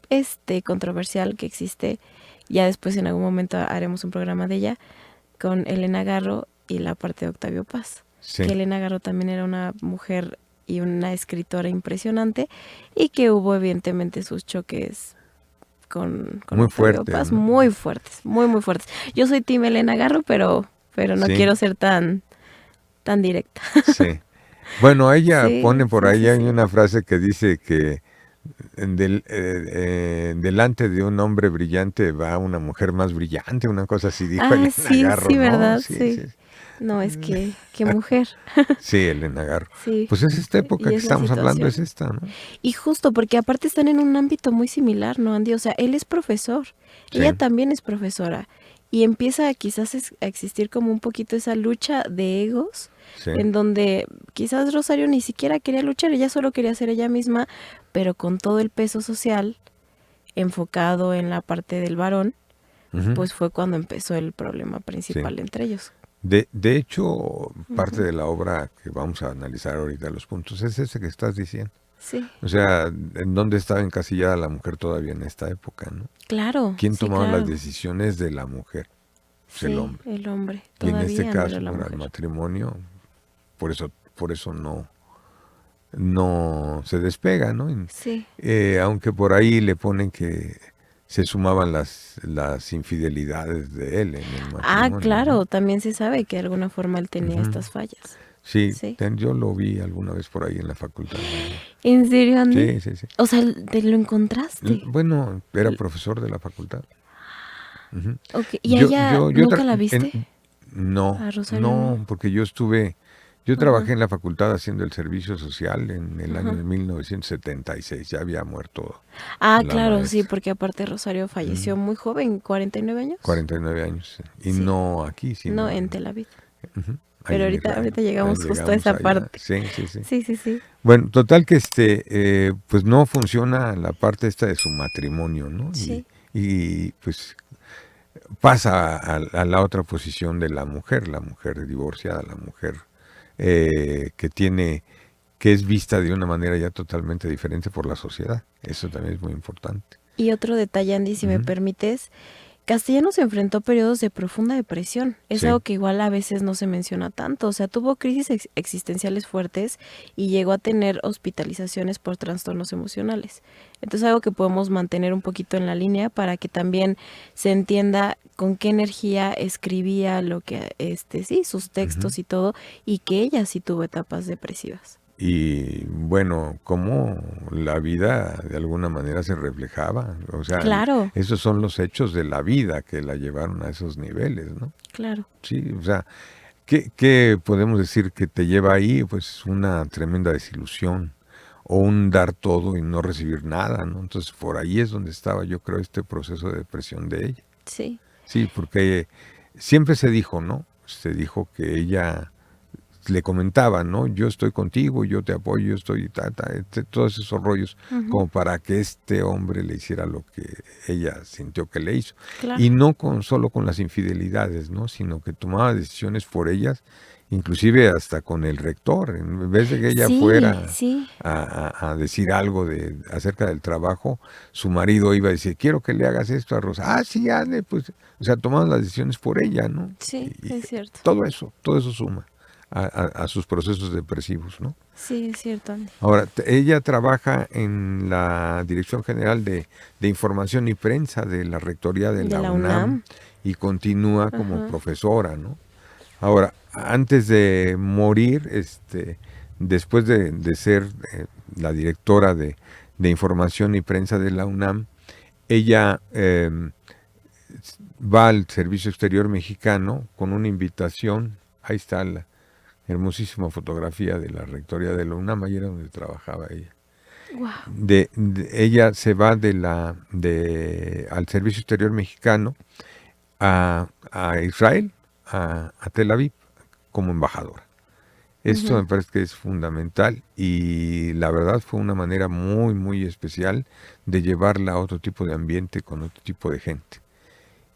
controversial que existe. Ya después en algún momento haremos un programa de ella con Elena Garro y la parte de Octavio Paz. Sí. Que Elena Garro también era una mujer y una escritora impresionante y que hubo evidentemente sus choques con Muy Octavio fuerte, Paz ¿no? muy fuertes, muy fuertes. Yo soy team Elena Garro, pero no Sí. quiero ser tan directa. Sí. Bueno, ella Sí, pone por ahí, hay sí. una frase que dice que delante de un hombre brillante va una mujer más brillante, una cosa así dijo Ah, Elena Garro, sí, ¿no? ¿verdad? Sí. Sí. No, es que qué mujer. Sí, Elena Garro. Sí. Pues es esta época Y que es la estamos hablando, es situación. esta, ¿no? Y justo porque aparte están en un ámbito muy similar, ¿no, Andy? O sea, él es profesor, Sí. ella también es profesora. Y empieza quizás a existir como un poquito esa lucha de egos, Sí. en donde quizás Rosario ni siquiera quería luchar, ella solo quería ser ella misma, pero con todo el peso social enfocado en la parte del varón, Ujú. pues fue cuando empezó el problema principal entre ellos. De hecho, parte de la obra que vamos a analizar ahorita, los puntos, es ese que estás diciendo. Sí. O sea, ¿en dónde estaba encasillada la mujer todavía en esta época, no? Claro. ¿Quién sí, tomaba claro. las decisiones de la mujer? Pues Sí, el hombre. el hombre. Y en Todavía este no caso, era la para el mujer. matrimonio, por eso no se despega, ¿no? Sí. Aunque por ahí le ponen que se sumaban las infidelidades de él en el matrimonio. Ah, claro, ¿no? también se sabe que de alguna forma él tenía estas fallas. Sí, Sí. yo lo vi alguna vez por ahí en la facultad. ¿En serio, Andy? Sí. O sea, ¿te lo encontraste? Bueno, era profesor de la facultad. Ujú. Okay. ¿Y a ella nunca la viste? No, A Rosario no. porque yo trabajé en la facultad haciendo el servicio social en el año de 1976, ya había muerto Ah, la claro, maestra. sí, porque aparte Rosario falleció muy joven, 49 años. 49 años, y Sí. no aquí, sino No, en Tel Aviv. Ujú, ahí Pero en ahorita Israel. llegamos Ahí justo a esa allá. parte. Sí. Sí. Bueno, total que pues no funciona la parte esta de su matrimonio, ¿no? Sí. Y pues pasa a la otra posición de la mujer divorciada, la mujer que que es vista de una manera ya totalmente diferente por la sociedad. Eso también es muy importante. Y otro detalle, Andy, si me permites, Castellanos enfrentó periodos de profunda depresión. Es algo que igual a veces no se menciona tanto. O sea, tuvo crisis existenciales fuertes y llegó a tener hospitalizaciones por trastornos emocionales. Entonces, algo que podemos mantener un poquito en la línea para que también se entienda con qué energía escribía lo que, sí, sus textos y todo, y que ella sí tuvo etapas depresivas. Y bueno, cómo la vida de alguna manera se reflejaba. O sea, claro, esos son los hechos de la vida que la llevaron a esos niveles, ¿no? Claro. Sí, o sea, ¿qué podemos decir que te lleva ahí? Pues una tremenda desilusión o un dar todo y no recibir nada, ¿no? Entonces, por ahí es donde estaba, yo creo, este proceso de depresión de ella. Sí. Sí, porque siempre se dijo, ¿no? Se dijo que ella le comentaba, ¿no? Yo estoy contigo, yo te apoyo, yo estoy, todos esos rollos, como para que este hombre le hiciera lo que ella sintió que le hizo. Claro. Y no solo con las infidelidades, ¿no? Sino que tomaba decisiones por ellas, inclusive hasta con el rector. En vez de que ella fuera a decir algo acerca del trabajo, su marido iba a decir, quiero que le hagas esto a Rosa. Ah, sí, Anne, pues, o sea, tomaban las decisiones por ella, ¿no? Sí, es cierto. Todo eso suma a sus procesos depresivos, ¿no? Sí, es cierto, Andy. Ahora, ella trabaja en la Dirección General de Información y Prensa de la Rectoría de la UNAM y continúa como profesora, ¿no? Ahora, antes de morir, después de ser la directora de Información y Prensa de la UNAM, ella va al Servicio Exterior Mexicano con una invitación. Ahí está la hermosísima fotografía de la Rectoría de la UNAM, ahí era donde trabajaba ella. Wow. Ella se va al Servicio Exterior Mexicano a Israel, a Tel Aviv, como embajadora. Esto me parece que es fundamental y la verdad fue una manera muy, muy especial de llevarla a otro tipo de ambiente con otro tipo de gente.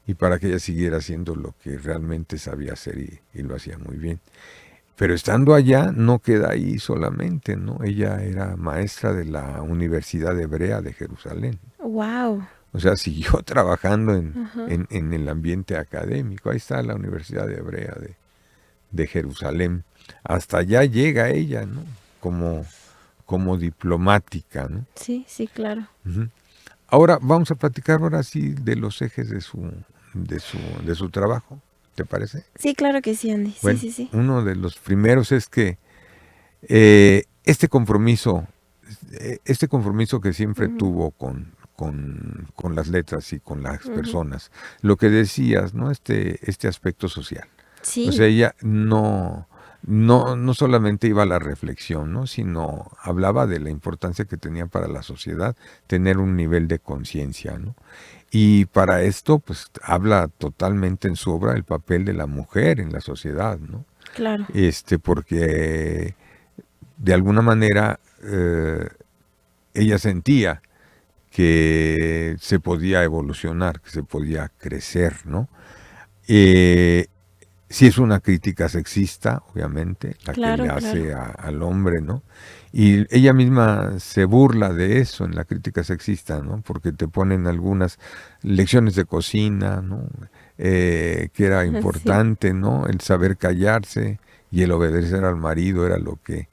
Y para que ella siguiera haciendo lo que realmente sabía hacer y lo hacía muy bien. Pero estando allá no queda ahí solamente, ¿no? Ella era maestra de la Universidad Hebrea de Jerusalén. Wow. O sea, siguió trabajando en el ambiente académico. Ahí está la Universidad Hebrea de Jerusalén. Hasta allá llega ella, ¿no? Como diplomática, ¿no? Sí, sí, claro. Ahora vamos a platicar ahora sí de los ejes de su trabajo. ¿Te parece? Sí, claro que sí, Andy. Bueno, Sí. Uno de los primeros es que este compromiso que siempre tuvo con las letras y con las personas, lo que decías, ¿no? Este aspecto social. Sí. O sea, ella no solamente iba a la reflexión, ¿no? Sino hablaba de la importancia que tenía para la sociedad tener un nivel de conciencia, ¿no? Y para esto, pues, habla totalmente en su obra el papel de la mujer en la sociedad, ¿no? Claro. Porque de alguna manera ella sentía que se podía evolucionar, que se podía crecer, ¿no? Sí es una crítica sexista, obviamente, la que le hace al hombre, ¿no? Y ella misma se burla de eso en la crítica sexista, ¿no? Porque te ponen algunas lecciones de cocina, ¿no? Que era importante, ¿no? El saber callarse y el obedecer al marido era lo que,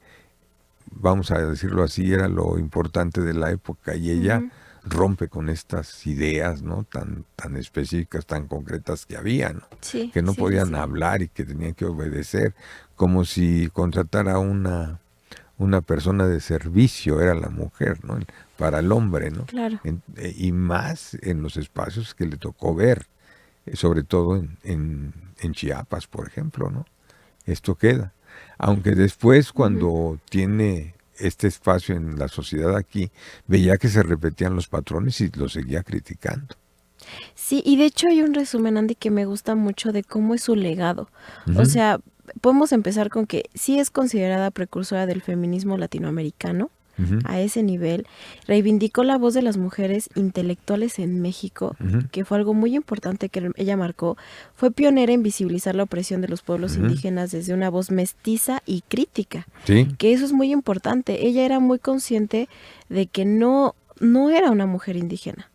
vamos a decirlo así, era lo importante de la época. Y ella rompe con estas ideas, ¿no? Tan específicas, tan concretas que había, ¿no? Sí, que no podían hablar y que tenían que obedecer, como si contratara una persona de servicio, era la mujer, ¿no? Para el hombre, ¿no? Claro. Y más en los espacios que le tocó ver, sobre todo en Chiapas, por ejemplo, ¿no? Esto queda. Aunque después, cuando tiene este espacio en la sociedad aquí, veía que se repetían los patrones y lo seguía criticando. Sí, y de hecho hay un resumen, Andy, que me gusta mucho de cómo es su legado. O sea, podemos empezar con que sí es considerada precursora del feminismo latinoamericano. a ese nivel. Reivindicó la voz de las mujeres intelectuales en México, que fue algo muy importante que ella marcó. Fue pionera en visibilizar la opresión de los pueblos indígenas desde una voz mestiza y crítica, que eso es muy importante. Ella era muy consciente de que no era una mujer indígena,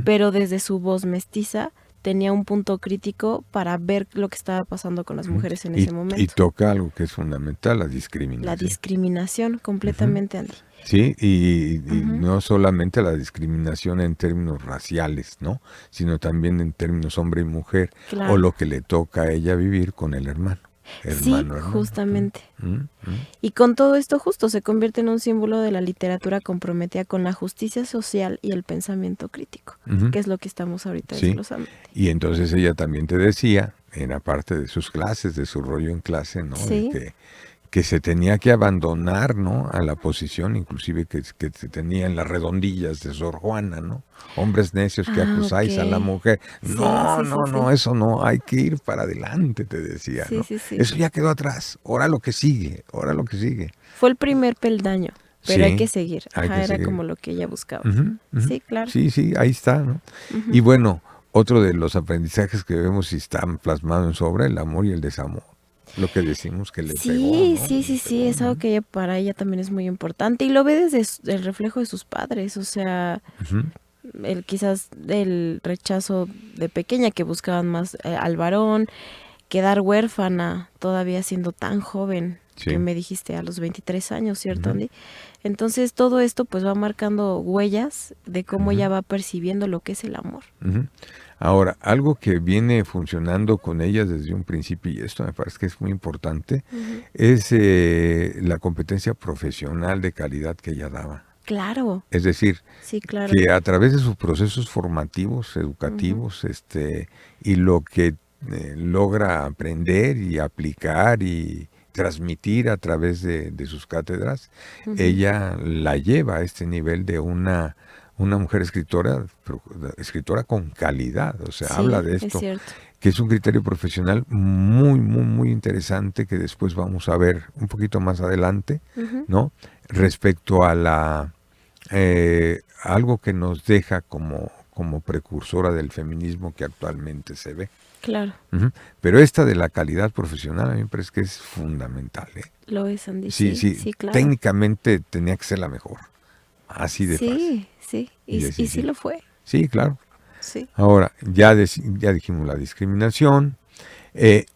pero desde su voz mestiza tenía un punto crítico para ver lo que estaba pasando con las mujeres en ese momento. Y toca algo que es fundamental, la discriminación. La discriminación, completamente, Andy. Sí, y no solamente la discriminación en términos raciales, ¿no? Sino también en términos hombre y mujer, o lo que le toca a ella vivir con el hermano. Hermano. Justamente. Y con todo esto justo se convierte en un símbolo de la literatura comprometida con la justicia social y el pensamiento crítico, que es lo que estamos ahorita desglosando. Y entonces ella también te decía, en la parte de sus clases, de su rollo en clase, ¿no? Que se tenía que abandonar, ¿no? A la posición inclusive que se tenía en las redondillas de Sor Juana, ¿no? Hombres necios que acusáis a la mujer. No, eso no, hay que ir para adelante, te decía, ¿no? Eso ya quedó atrás, ahora lo que sigue. Fue el primer peldaño, pero hay que seguir. Era como lo que ella buscaba. Sí, claro. Sí, ahí está, ¿no? Y bueno, otro de los aprendizajes que vemos y están plasmados en su obra, el amor y el desamor. Lo que decimos que le pegó, ¿no? Sí, es algo que para ella también es muy importante y lo ve desde el reflejo de sus padres, o sea, quizás el rechazo de pequeña que buscaban más al varón, quedar huérfana todavía siendo tan joven, que me dijiste a los 23 años, ¿cierto, Andy? Entonces todo esto pues va marcando huellas de cómo ella va percibiendo lo que es el amor. Ahora, algo que viene funcionando con ellas desde un principio, y esto me parece que es muy importante, es la competencia profesional de calidad que ella daba. Claro. Es decir, que a través de sus procesos formativos, educativos, y lo que logra aprender y aplicar y transmitir a través de sus cátedras, ella la lleva a este nivel de una mujer escritora con calidad, o sea, habla de esto, que es un criterio profesional muy, muy, muy interesante que después vamos a ver un poquito más adelante, ¿no? Respecto a algo que nos deja como precursora del feminismo que actualmente se ve. Claro. Pero esta de la calidad profesional a mí me parece que es fundamental, ¿eh? Lo es, Andy. Sí, claro. Técnicamente tenía que ser la mejor. Así de fácil. Sí. Y sí lo fue. Sí, claro. Sí. Ahora, ya dijimos la discriminación.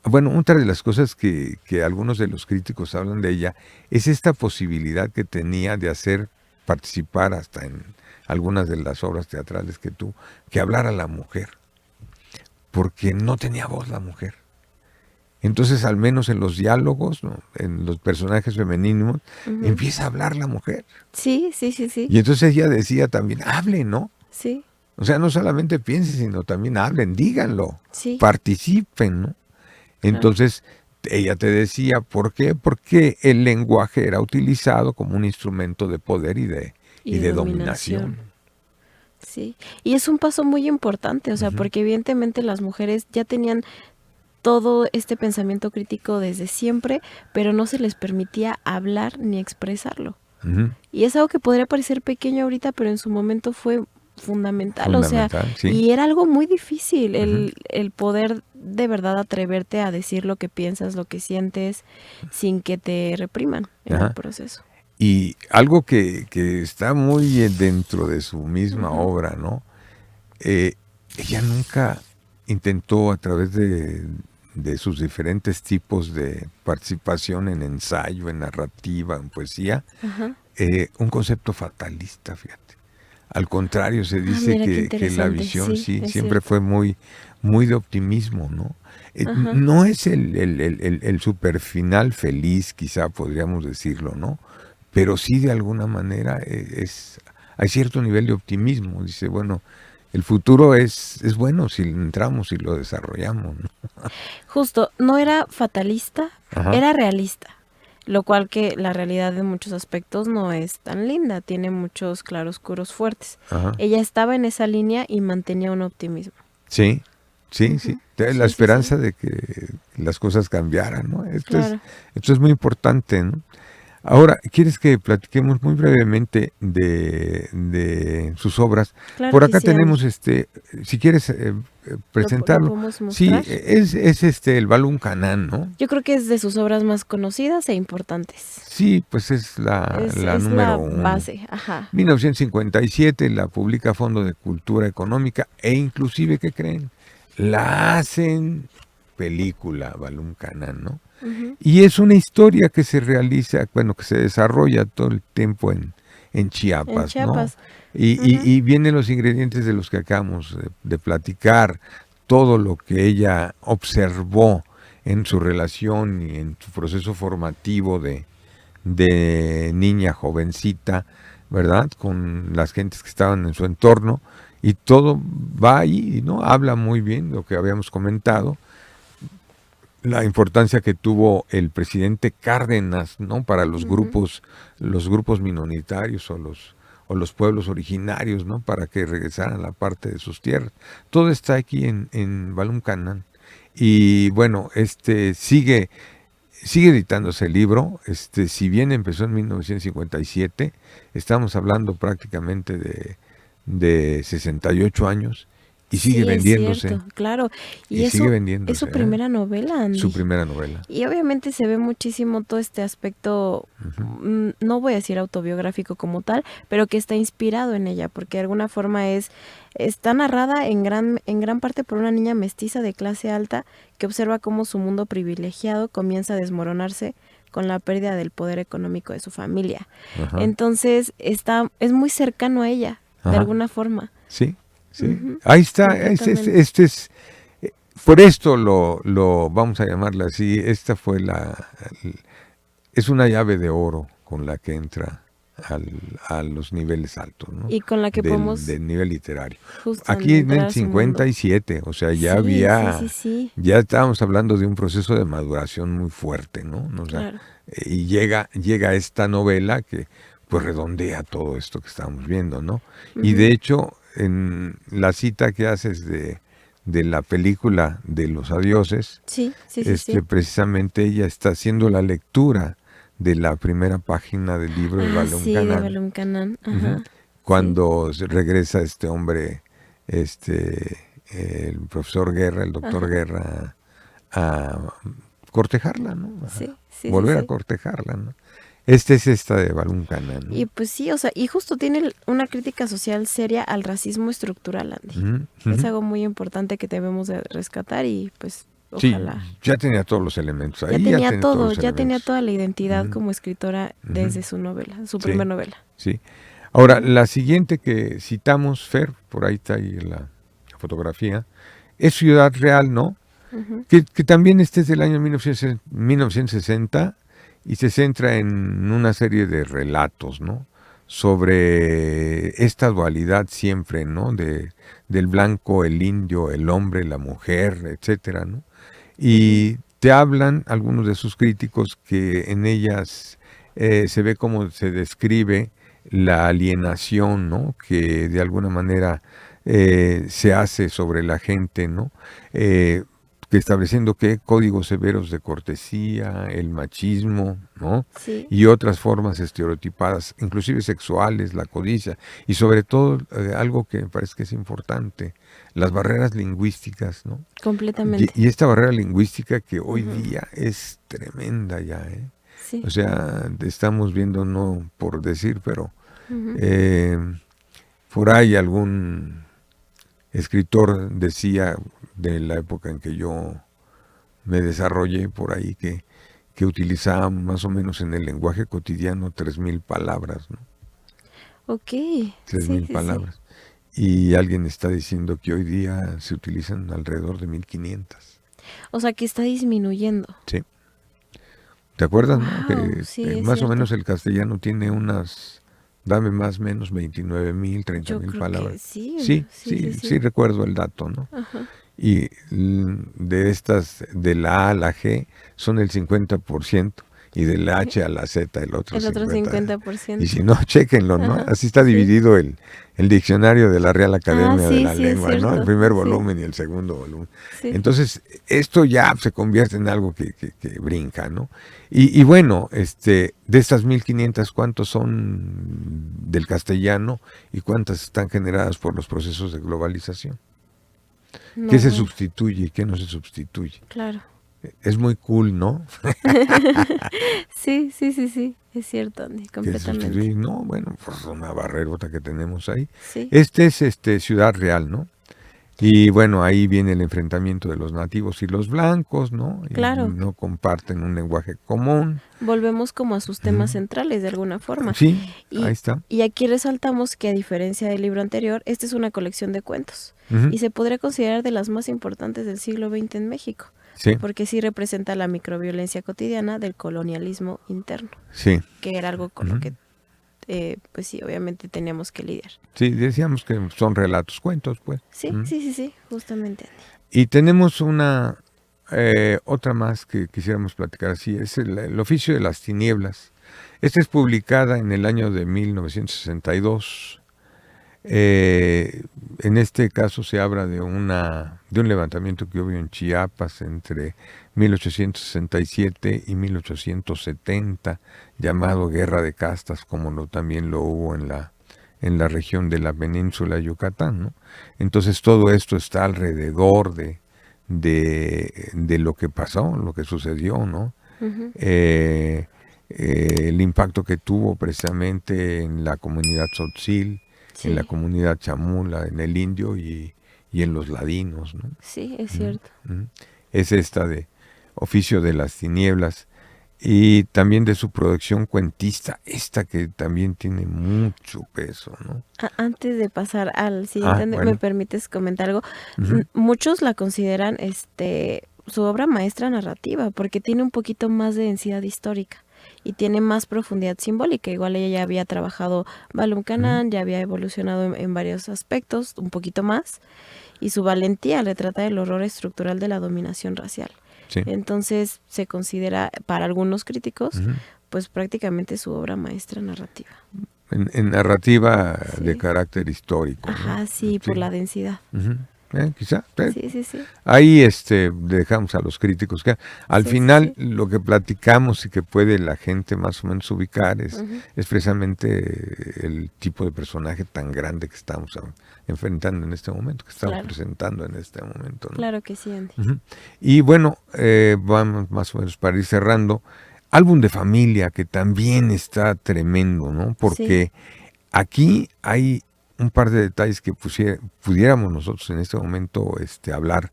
Bueno, otra de las cosas que algunos de los críticos hablan de ella es esta posibilidad que tenía de hacer participar hasta en algunas de las obras teatrales que hablara la mujer. Porque no tenía voz la mujer. Entonces, al menos en los diálogos, ¿no? En los personajes femeninos, empieza a hablar la mujer. Sí. Y entonces ella decía también, hablen, ¿no? Sí. O sea, no solamente piensen, sino también hablen, díganlo, participen, ¿no? Entonces, ella te decía, ¿por qué? Porque el lenguaje era utilizado como un instrumento de poder y de dominación. Sí, y es un paso muy importante, o sea, porque evidentemente las mujeres ya tenían todo este pensamiento crítico desde siempre, pero no se les permitía hablar ni expresarlo. Y es algo que podría parecer pequeño ahorita, pero en su momento fue fundamental, o sea, y era algo muy difícil el poder de verdad atreverte a decir lo que piensas, lo que sientes, sin que te repriman en el proceso. Y algo que está muy dentro de su misma obra, ¿no? Ella nunca intentó a través de sus diferentes tipos de participación en ensayo, en narrativa, en poesía, un concepto fatalista, fíjate. Al contrario, se dice que la visión siempre fue muy, muy de optimismo, ¿no? No es el super final feliz, quizá podríamos decirlo, ¿no? Pero sí de alguna manera hay cierto nivel de optimismo. Dice, bueno, el futuro es bueno si entramos y lo desarrollamos, ¿no? Justo, no era fatalista, era realista. Lo cual que la realidad en muchos aspectos no es tan linda, tiene muchos claroscuros fuertes. Ella estaba en esa línea y mantenía un optimismo. Sí. La esperanza de que las cosas cambiaran, ¿no? Esto es muy importante, ¿no? Ahora, ¿quieres que platiquemos muy brevemente de sus obras? Claro, Por acá quisiera. tenemos, si quieres ¿Lo presentarlo. podemos Sí, mostrar? es el Balún Canán, ¿no? Yo creo que es de sus obras más conocidas e importantes. Sí, pues es la Es número la 1. base, ajá. 1957 la publica Fondo de Cultura Económica e inclusive, ¿qué creen? La hacen película, Balún Canán, ¿no? Uh-huh. Y es una historia que se realiza, bueno, que se desarrolla todo el tiempo en Chiapas, En Chiapas. ¿no? Y vienen los ingredientes de los que acabamos de platicar, todo lo que ella observó en su relación y en su proceso formativo de niña jovencita, ¿verdad? Con las gentes que estaban en su entorno, y todo va ahí, ¿no? Habla muy bien lo que habíamos comentado, la importancia que tuvo el presidente Cárdenas, ¿no? Para los grupos minoritarios o los pueblos originarios, ¿no? Para que regresaran a la parte de sus tierras. Todo está aquí en Balún Canán. Y bueno, sigue editándose el libro. Si bien empezó en 1957, estamos hablando prácticamente de 68 años. Y sigue vendiéndose. Es cierto, claro. Y eso sigue vendiéndose. Es su primera novela, Andy. Su primera novela. Y obviamente se ve muchísimo todo este aspecto, no voy a decir autobiográfico como tal, pero que está inspirado en ella, porque de alguna forma está narrada en gran parte por una niña mestiza de clase alta que observa cómo su mundo privilegiado comienza a desmoronarse con la pérdida del poder económico de su familia. Ajá. Entonces es muy cercano a ella, de alguna forma. Sí. Sí. Ahí está, por esto lo vamos a llamarla así. Esta fue es una llave de oro con la que entra a los niveles altos, ¿no? Y con la que podemos del nivel literario. Aquí en el 57, o sea, ya había, ya estábamos hablando de un proceso de maduración muy fuerte, ¿no? O sea, claro. Y llega esta novela que pues redondea todo esto que estamos viendo, ¿no? Y de hecho, en la cita que haces de la película de los adioses, sí. Precisamente ella está haciendo la lectura de la primera página del libro de Balún Canán. De Balún Canán. Ajá. Cuando regresa este hombre, el profesor Guerra, el doctor Guerra, a cortejarla, ¿no? Volver a cortejarla, ¿no? Es esta de Balún Canán, ¿no? Y pues sí, o sea, y justo tiene una crítica social seria al racismo estructural, Andy. Es algo muy importante que debemos de rescatar y pues ojalá. Sí, ya tenía todos los elementos ahí. Ya tenía toda la identidad como escritora desde su novela, su primera novela. Sí. Ahora, la siguiente que citamos, Fer, por ahí está ahí la fotografía, es Ciudad Real, ¿no? Que también es del año 1960 y se centra en una serie de relatos, ¿no? Sobre esta dualidad siempre, ¿no? Del blanco, el indio, el hombre, la mujer, etcétera, ¿no? Y te hablan algunos de sus críticos que en ellas se ve cómo se describe la alienación, ¿no? Que de alguna manera se hace sobre la gente, ¿no? Que estableciendo códigos severos de cortesía, el machismo, ¿no? Sí. Y otras formas estereotipadas, inclusive sexuales, la codicia, y sobre todo algo que me parece que es importante, las barreras lingüísticas, ¿no? Completamente. Y esta barrera lingüística que hoy día es tremenda ya, ¿eh? Sí. O sea, estamos viendo, no por decir, pero por ahí algún escritor decía de la época en que yo me desarrollé por ahí que utilizaba más o menos en el lenguaje cotidiano 3,000 palabras, ¿no? Ok. 3,000 palabras. Y alguien está diciendo que hoy día se utilizan alrededor de 1,500. O sea, que está disminuyendo. Sí. ¿Te acuerdas, wow, no? Que más o menos el castellano tiene unas, dame más o menos 29,000, 30,000 palabras. Sí, recuerdo el dato, ¿no? Ajá. Y de estas, de la A a la G, son el 50%, y del H a la Z el otro 50%. Y si no, chéquenlo, ¿no? Así está dividido el diccionario de la Real Academia de la Lengua, ¿no? El primer volumen y el segundo volumen. Sí. Entonces, esto ya se convierte en algo que brinca, ¿no? Y bueno, de estas 1.500, ¿cuántos son del castellano y cuántas están generadas por los procesos de globalización? No, ¿qué se sustituye y qué no se sustituye? Claro. Es muy cool, ¿no? Sí, es cierto, Andy, completamente. No, bueno, pues una barrerota que tenemos ahí. Sí. Este es Ciudad Real, ¿no? Y bueno, ahí viene el enfrentamiento de los nativos y los blancos, ¿no? Claro. Y no comparten un lenguaje común. Volvemos como a sus temas centrales de alguna forma. Sí, ahí está. Y aquí resaltamos que a diferencia del libro anterior, esta es una colección de cuentos. Y se podría considerar de las más importantes del siglo XX en México. Sí. Porque sí representa la microviolencia cotidiana del colonialismo interno. Sí. Que era algo con lo que, pues sí, obviamente teníamos que lidiar. Sí, decíamos que son relatos, cuentos, pues. Sí, sí, justamente. Y tenemos otra más que quisiéramos platicar así, es el Oficio de las Tinieblas. Esta es publicada en el año de 1962. En este caso se habla de un levantamiento que hubo en Chiapas entre 1867 y 1870, llamado Guerra de Castas, como también lo hubo en la región de la península de Yucatán, ¿no? Entonces todo esto está alrededor de lo que pasó, lo que sucedió, ¿no? Uh-huh. El impacto que tuvo precisamente en la comunidad tzotzil, en la comunidad chamula, en el indio y en los ladinos, ¿no? Sí, es cierto. Es esta de Oficio de las Tinieblas, y también de su producción cuentista, esta que también tiene mucho peso, ¿no? Antes de pasar al siguiente, ¿me permites comentar algo? Uh-huh. Muchos la consideran su obra maestra narrativa, porque tiene un poquito más de densidad histórica y tiene más profundidad simbólica. Igual ella ya había trabajado Balum Canán, ya había evolucionado en varios aspectos, un poquito más, y su valentía le trata del horror estructural de la dominación racial. Sí. Entonces se considera para algunos críticos pues prácticamente su obra maestra narrativa. En narrativa de carácter histórico. Ajá, ¿no? Sí, por la densidad. Quizá. Sí. Ahí dejamos a los críticos que al final lo que platicamos y que puede la gente más o menos ubicar es precisamente el tipo de personaje tan grande que estamos enfrentando en este momento, que estamos presentando en este momento, ¿no? Claro que sí, Andy. Y bueno, vamos más o menos para ir cerrando. Álbum de familia, que también está tremendo, ¿no? Porque aquí hay un par de detalles que pudiéramos nosotros en este momento hablar,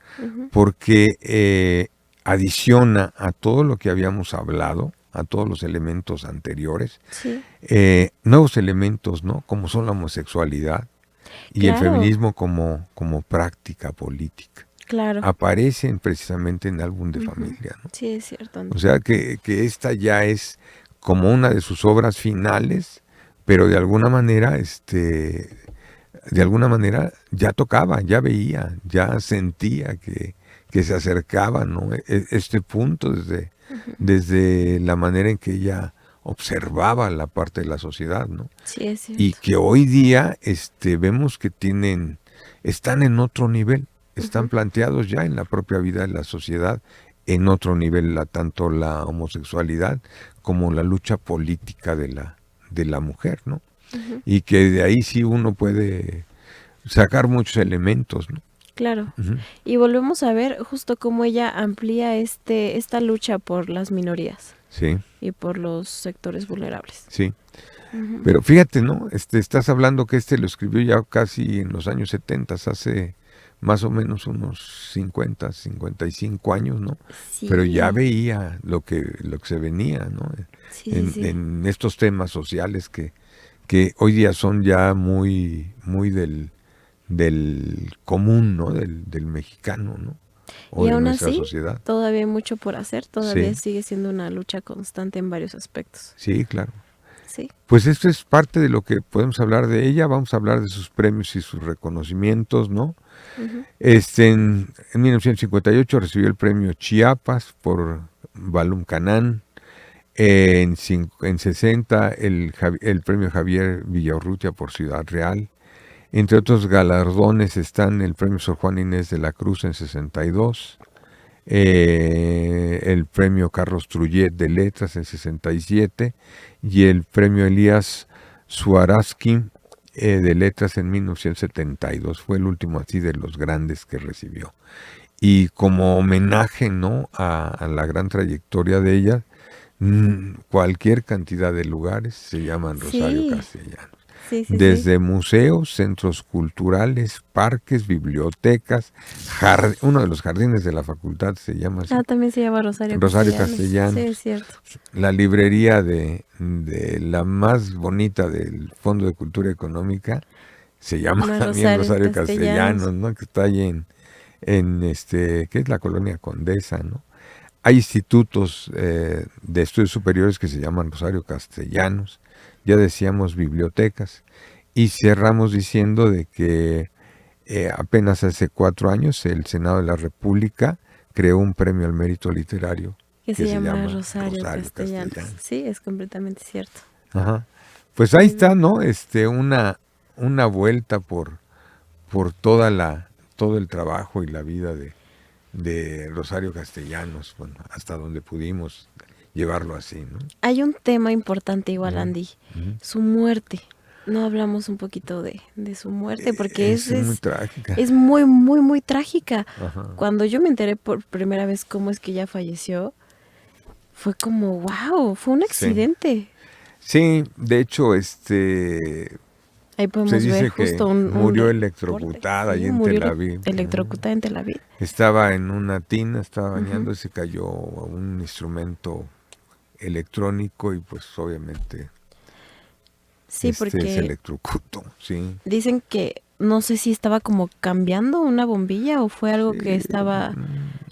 porque adiciona a todo lo que habíamos hablado, a todos los elementos anteriores, nuevos elementos, ¿no? Como son la homosexualidad y el feminismo como práctica política. Claro. Aparecen precisamente en Álbum de familia, ¿no? Sí, es cierto. O sea que esta ya es como una de sus obras finales, pero de alguna manera ya tocaba, ya veía, ya sentía que se acercaba, ¿no? Este punto desde la manera en que ella observaba la parte de la sociedad, ¿no? Sí, es cierto. Y que hoy día vemos que están en otro nivel, están planteados ya en la propia vida de la sociedad en otro nivel, tanto la homosexualidad como la lucha política de la mujer, ¿no? Y que de ahí sí uno puede sacar muchos elementos, ¿no? Claro. Y volvemos a ver justo cómo ella amplía esta lucha por las minorías. Sí. Y por los sectores vulnerables. Sí. Pero fíjate, ¿no? Estás hablando que lo escribió ya casi en los años 70, hace más o menos unos 50, 55 años, ¿no? Sí. Pero ya veía lo que se venía, ¿no? En estos temas sociales que hoy día son ya muy del común, ¿no? Del mexicano, ¿no? O y de aún nuestra así, sociedad. Todavía hay mucho por hacer, todavía sigue siendo una lucha constante en varios aspectos. Sí, claro. Sí. Pues esto es parte de lo que podemos hablar de ella. Vamos a hablar de sus premios y sus reconocimientos, ¿no? En 1958 recibió el premio Chiapas por Balum Canán. En 60 el premio Javier Villaurrutia por Ciudad Real. Entre otros galardones están el premio Sor Juana Inés de la Cruz en 62, el premio Carlos Trullet de Letras en 67 y el premio Elías Suarazki de Letras en 1972. Fue el último así de los grandes que recibió. Y como homenaje, ¿no?, a la gran trayectoria de ella, cualquier cantidad de lugares se llaman Rosario Castellanos. Desde museos, centros culturales, parques, bibliotecas, uno de los jardines de la facultad se llama así. También se llama Rosario Castellanos. Sí, es cierto. La librería de la más bonita del Fondo de Cultura Económica se llama también Rosario Castellanos, ¿no?, que está ahí que es la Colonia Condesa, ¿no? Hay institutos de estudios superiores que se llaman Rosario Castellanos, ya decíamos bibliotecas, y cerramos diciendo de que apenas hace 4 años el Senado de la República creó un premio al mérito literario que se llama Rosario Castellanos. Sí, es completamente cierto. Ajá. Pues ahí está, ¿no? Una vuelta por todo el trabajo y la vida de Rosario Castellanos, bueno, hasta donde pudimos llevarlo así, ¿no? Hay un tema importante igual, Andy, su muerte. No hablamos un poquito de su muerte, porque es muy trágica. Es muy, muy, muy trágica. Ajá. Cuando yo me enteré por primera vez cómo es que ella falleció, fue como, wow, fue un accidente. Sí, de hecho, ahí podemos se dice ver justo que murió electrocutada ahí en Tel Aviv. Electrocutada en Tel Aviv. Estaba en una tina, estaba bañando y se cayó un instrumento electrónico y pues obviamente sí, porque se electrocutó. Sí. Dicen que no sé si estaba como cambiando una bombilla o fue algo que estaba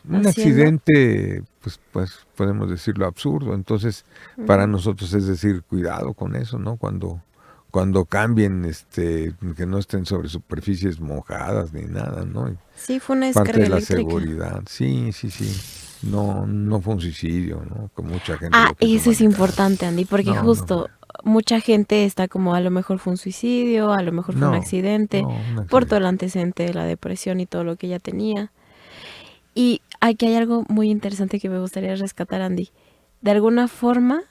un accidente, pues podemos decirlo absurdo. Entonces, para nosotros es decir, cuidado con eso, ¿no? Cuando cambien, que no estén sobre superficies mojadas ni nada, ¿no? Sí, fue una descarga parte de la eléctrica. Seguridad. Sí. No fue un suicidio, ¿no? Con mucha gente. Eso es importante, Andy, porque justo mucha gente está como a lo mejor fue un suicidio, a lo mejor fue un accidente, por todo el antecedente de la depresión y todo lo que ella tenía. Y aquí hay algo muy interesante que me gustaría rescatar, Andy. De alguna forma,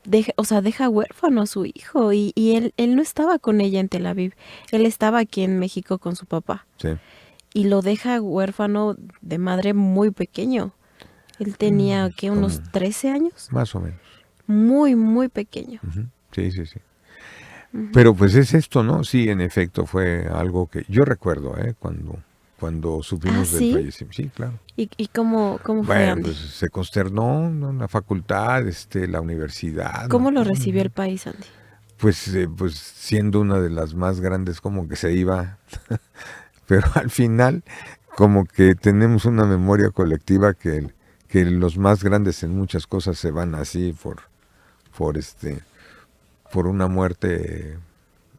deja huérfano a su hijo y él no estaba con ella en Tel Aviv, él estaba aquí en México con su papá. Sí. Y lo deja huérfano de madre muy pequeño. Él tenía, unos 13 años. Más o menos. Muy, muy pequeño. Sí. Pero pues es esto, ¿no? Sí, en efecto, fue algo que yo recuerdo, cuando supimos del fallecimiento. Sí, claro. ¿Y cómo fue, Andy? Pues se consternó, ¿no?, la facultad, la universidad. ¿Cómo lo recibió el país, Andy? Pues siendo una de las más grandes, como que se iba... Pero al final, como que tenemos una memoria colectiva que los más grandes en muchas cosas se van así por una muerte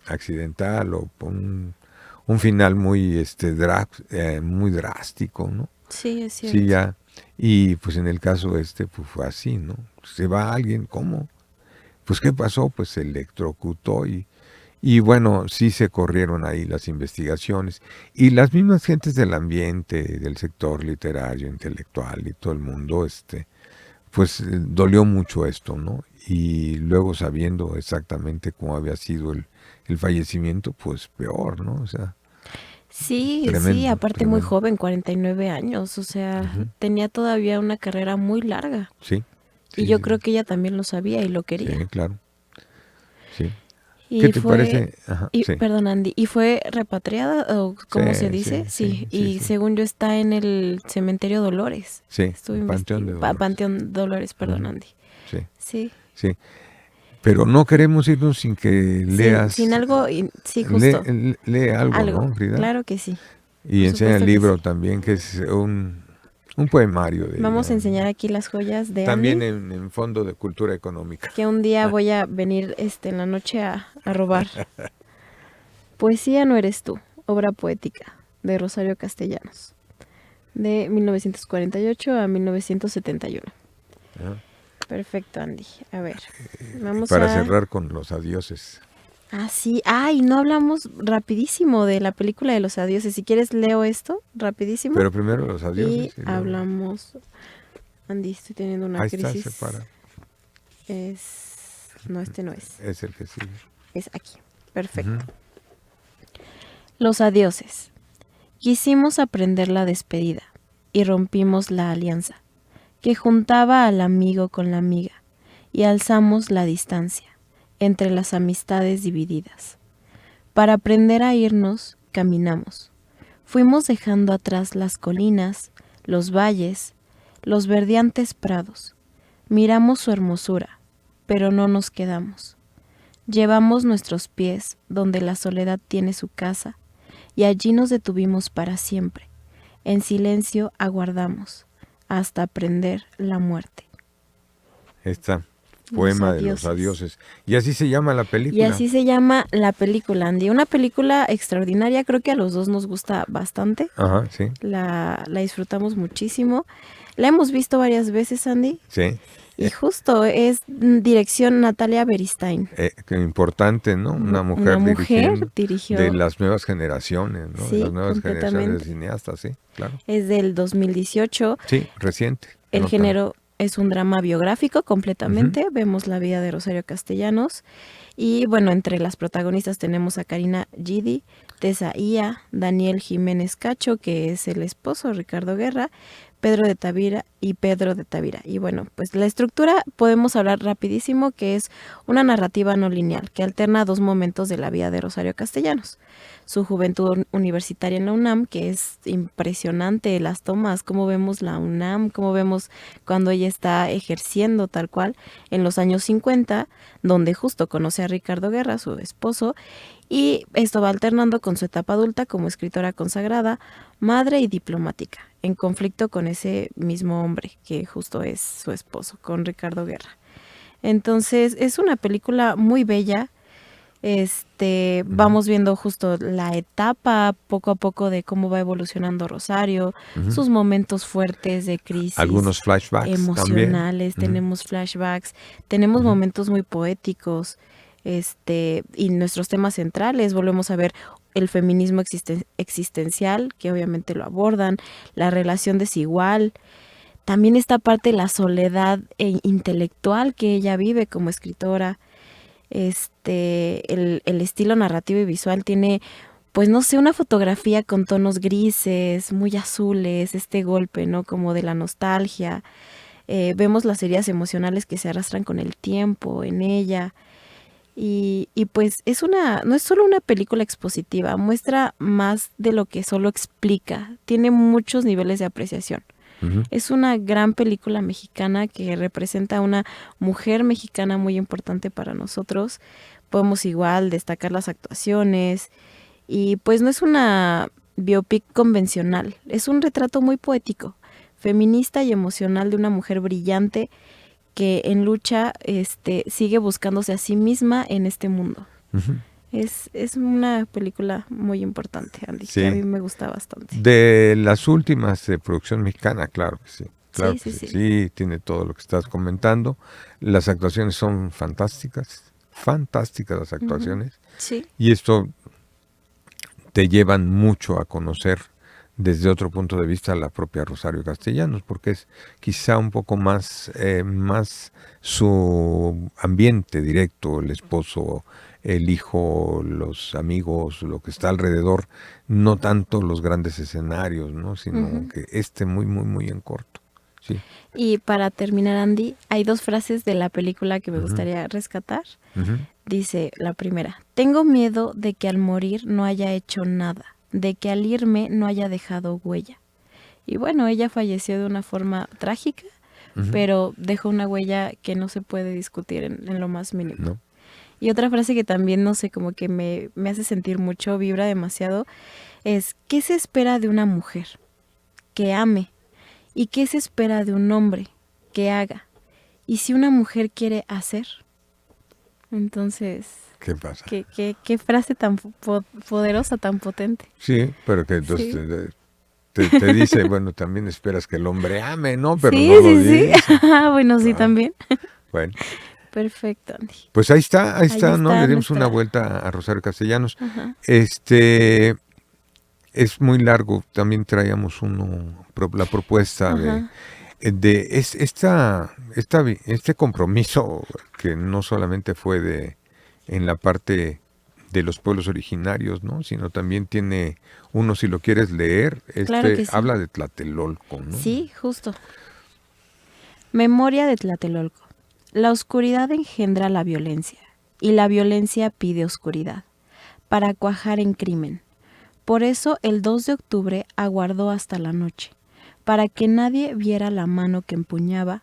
accidental o por un final muy muy drástico, ¿no? Sí, es cierto. Sí, ya. Y pues en el caso pues fue así, ¿no? Se va alguien, ¿cómo? Pues ¿qué pasó? Pues se electrocutó y bueno, sí se corrieron ahí las investigaciones y las mismas gentes del ambiente, del sector literario, intelectual y todo el mundo, pues dolió mucho esto, ¿no? Y luego sabiendo exactamente cómo había sido el fallecimiento, pues peor, ¿no? O sea, sí, aparte muy joven, 49 años, o sea, tenía todavía una carrera muy larga. Sí. Y yo creo que ella también lo sabía y lo quería. Sí, claro. Sí. ¿Qué te parece? Perdón, Andy, ¿y fue repatriada o cómo se dice? Sí, según yo está en el cementerio Dolores. Sí, Panteón Dolores, perdón, Andy. Sí. Pero no queremos irnos sin que leas. Sin algo, sí, justo. Lee algo, ¿no, Frida? Claro que sí. Y enseña el libro también, que es un poemario. Vamos a enseñar aquí las joyas de también Andy. en Fondo de Cultura Económica. Que un día voy a venir en la noche a robar. Poesía no eres tú, obra poética, de Rosario Castellanos. De 1948 a 1971. Ajá. Perfecto, Andy. A ver, vamos Para a... cerrar con los adioses. Ah, sí. Ay, no hablamos rapidísimo de la película de los adioses. Si quieres, leo esto rapidísimo. Pero primero los adioses. Y hablamos... Andy, estoy teniendo una ahí crisis. Está, se para. No, este no es. Es el que sigue. Es aquí. Perfecto. Los adioses. Quisimos aprender la despedida y rompimos la alianza que juntaba al amigo con la amiga y alzamos la distancia entre las amistades divididas. Para aprender a irnos, caminamos. Fuimos dejando atrás las colinas, los valles, los verdeantes prados. Miramos su hermosura, pero no nos quedamos. Llevamos nuestros pies donde la soledad tiene su casa y allí nos detuvimos para siempre. En silencio aguardamos hasta aprender la muerte. Está, poema de los adioses. Y así se llama la película. Y así se llama la película, Andy. Una película extraordinaria, creo que a los dos nos gusta bastante. Ajá, sí. La disfrutamos muchísimo. La hemos visto varias veces, Andy. Sí. Y justo es dirección Natalia Beristain. Qué importante, ¿no? Una mujer dirigió de las nuevas generaciones, ¿no? Sí, de las nuevas generaciones de cineastas, sí, claro. Es del 2018. Sí, reciente. El género es un drama biográfico completamente. Vemos la vida de Rosario Castellanos. Y bueno, entre las protagonistas tenemos a Karina Gidi, Tessa Ia, Daniel Jiménez Cacho, que es el esposo, Ricardo Guerra, Pedro de Tavira y Pedro de Tavira. Y bueno, pues la estructura podemos hablar rapidísimo, que es una narrativa no lineal que alterna dos momentos de la vida de Rosario Castellanos. Su juventud universitaria en la UNAM, que es impresionante las tomas, cómo vemos la UNAM, cómo vemos cuando ella está ejerciendo tal cual en los años 50, donde justo conoce a Ricardo Guerra, su esposo, y esto va alternando con su etapa adulta como escritora consagrada, madre y diplomática, en conflicto con ese mismo hombre que justo es su esposo, con Ricardo Guerra. Entonces es una película muy bella. Vamos viendo justo la etapa poco a poco de cómo va evolucionando Rosario, sus momentos fuertes de crisis, algunos flashbacks emocionales, tenemos flashbacks, tenemos momentos muy poéticos, y nuestros temas centrales, volvemos a ver el feminismo existencial, que obviamente lo abordan, la relación desigual, también esta parte de la soledad intelectual que ella vive como escritora. El estilo narrativo y visual tiene, pues no sé, una fotografía con tonos grises, muy azules, este golpe, ¿no? Como de la nostalgia. Vemos las heridas emocionales que se arrastran con el tiempo en ella. Y pues no es solo una película expositiva, muestra más de lo que solo explica, tiene muchos niveles de apreciación. Es una gran película mexicana que representa a una mujer mexicana muy importante para nosotros. Podemos igual destacar las actuaciones y pues no es una biopic convencional, es un retrato muy poético, feminista y emocional de una mujer brillante que en lucha sigue buscándose a sí misma en este mundo. Es una película muy importante, Andy, que a mí me gusta bastante. De las últimas de producción mexicana, claro que sí. Claro sí. Sí, tiene todo lo que estás comentando. Las actuaciones son fantásticas las actuaciones. Sí. Y esto te llevan mucho a conocer desde otro punto de vista a la propia Rosario Castellanos, porque es quizá un poco más su ambiente directo, el esposo, el hijo, los amigos, lo que está alrededor, no tanto los grandes escenarios, ¿no? Sino que muy, muy, muy en corto. Sí. Y para terminar, Andy, hay dos frases de la película que me gustaría rescatar. Dice la primera: tengo miedo de que al morir no haya hecho nada, de que al irme no haya dejado huella. Y bueno, ella falleció de una forma trágica, pero dejó una huella que no se puede discutir en lo más mínimo. No. Y otra frase que también, no sé, como que me hace sentir mucho, vibra demasiado, es: ¿qué se espera de una mujer? Que ame. ¿Y qué se espera de un hombre? Que haga. ¿Y si una mujer quiere hacer? Entonces, ¿qué pasa? ¿Qué frase tan poderosa, tan potente? Sí, pero que entonces te dice, bueno, también esperas que el hombre ame, ¿no? Pero sí, no lo sí, dice. sí. Bueno, sí, también. Bueno. Perfecto, Andy. Pues ahí está, ¿no? Le dimos nuestra... una vuelta a Rosario Castellanos. Ajá. Es muy largo, también traíamos la propuesta Ajá. este compromiso que no solamente fue en la parte de los pueblos originarios, ¿no? Sino también tiene uno, si lo quieres leer, Claro que sí. habla de Tlatelolco, ¿no? Sí, justo. Memoria de Tlatelolco. La oscuridad engendra la violencia, y la violencia pide oscuridad, para cuajar en crimen. Por eso el 2 de octubre aguardó hasta la noche, para que nadie viera la mano que empuñaba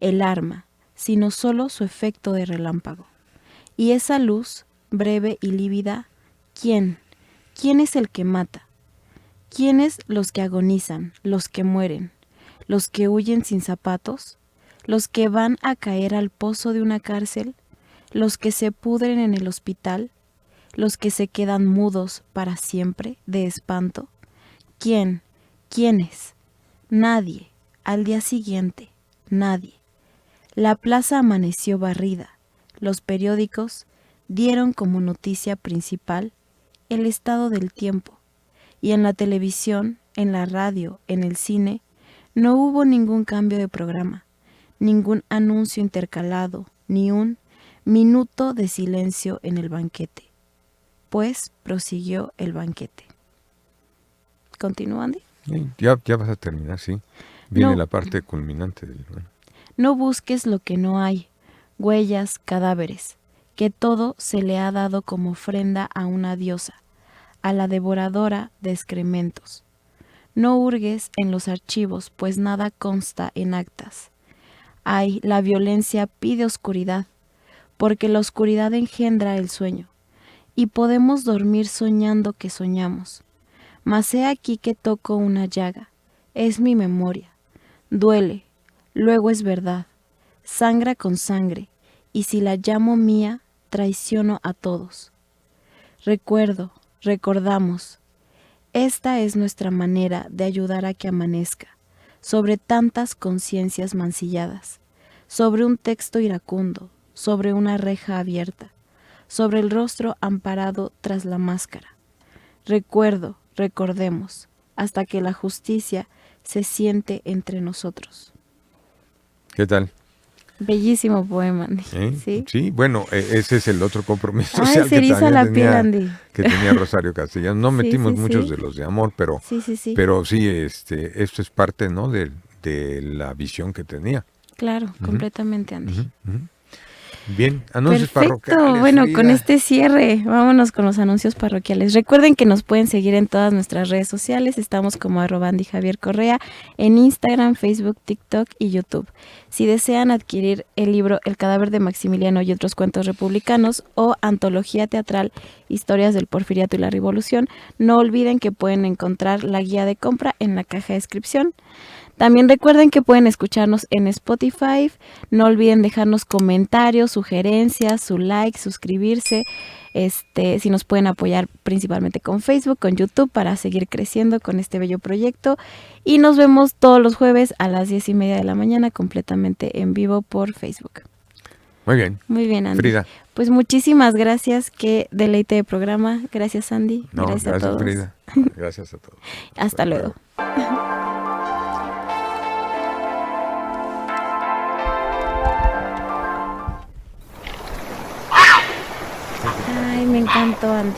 el arma, sino solo su efecto de relámpago. Y esa luz, breve y lívida, ¿quién? ¿Quién es el que mata? ¿Quiénes los que agonizan, los que mueren, los que huyen sin zapatos, los que van a caer al pozo de una cárcel, los que se pudren en el hospital, los que se quedan mudos para siempre de espanto? ¿Quién? ¿Quiénes? Nadie. Al día siguiente, nadie. La plaza amaneció barrida. Los periódicos dieron como noticia principal el estado del tiempo. Y en la televisión, en la radio, en el cine, no hubo ningún cambio de programa, ningún anuncio intercalado, ni un minuto de silencio en el banquete. Pues prosiguió el banquete. ¿Continúa, Andy? Ya vas a terminar, sí. Viene la parte culminante del... No busques lo que no hay, huellas, cadáveres, que todo se le ha dado como ofrenda a una diosa, a la devoradora de excrementos. No hurgues en los archivos, pues nada consta en actas. Ay, la violencia pide oscuridad, porque la oscuridad engendra el sueño, y podemos dormir soñando que soñamos. Mas he aquí que toco una llaga, es mi memoria, duele, luego es verdad, sangra con sangre, y si la llamo mía, traiciono a todos. Recuerdo, recordamos, esta es nuestra manera de ayudar a que amanezca, sobre tantas conciencias mancilladas, sobre un texto iracundo, sobre una reja abierta, sobre el rostro amparado tras la máscara. Recuerdo, recordemos, hasta que la justicia se siente entre nosotros. ¿Qué tal? Bellísimo poema, Andy. ¿Sí? Sí, bueno, ese es el otro compromiso social que tenía Rosario Castellanos. No metimos muchos de los de amor, pero sí, esto es parte, ¿no? de la visión que tenía. Claro, completamente, Andy. Bien, anuncios parroquiales. Bueno, Frida. Con este cierre, vámonos con los anuncios parroquiales. Recuerden que nos pueden seguir en todas nuestras redes sociales. Estamos como @AndyJavierCorrea en Instagram, Facebook, TikTok y YouTube. Si desean adquirir el libro El cadáver de Maximiliano y otros cuentos republicanos o antología teatral Historias del Porfiriato y la Revolución, no olviden que pueden encontrar la guía de compra en la caja de descripción. También recuerden que pueden escucharnos en Spotify. No olviden dejarnos comentarios, sugerencias, su like, suscribirse. Si nos pueden apoyar principalmente con Facebook, con YouTube, para seguir creciendo con este bello proyecto. Y nos vemos todos los jueves a las 10:30 de la mañana, completamente en vivo por Facebook. Muy bien. Muy bien, Andy. Frida. Pues muchísimas gracias. Qué deleite de programa. Gracias, Andy. Gracias a todos. Frida. Gracias a todos. Hasta luego. Ay, me encantó, Andy.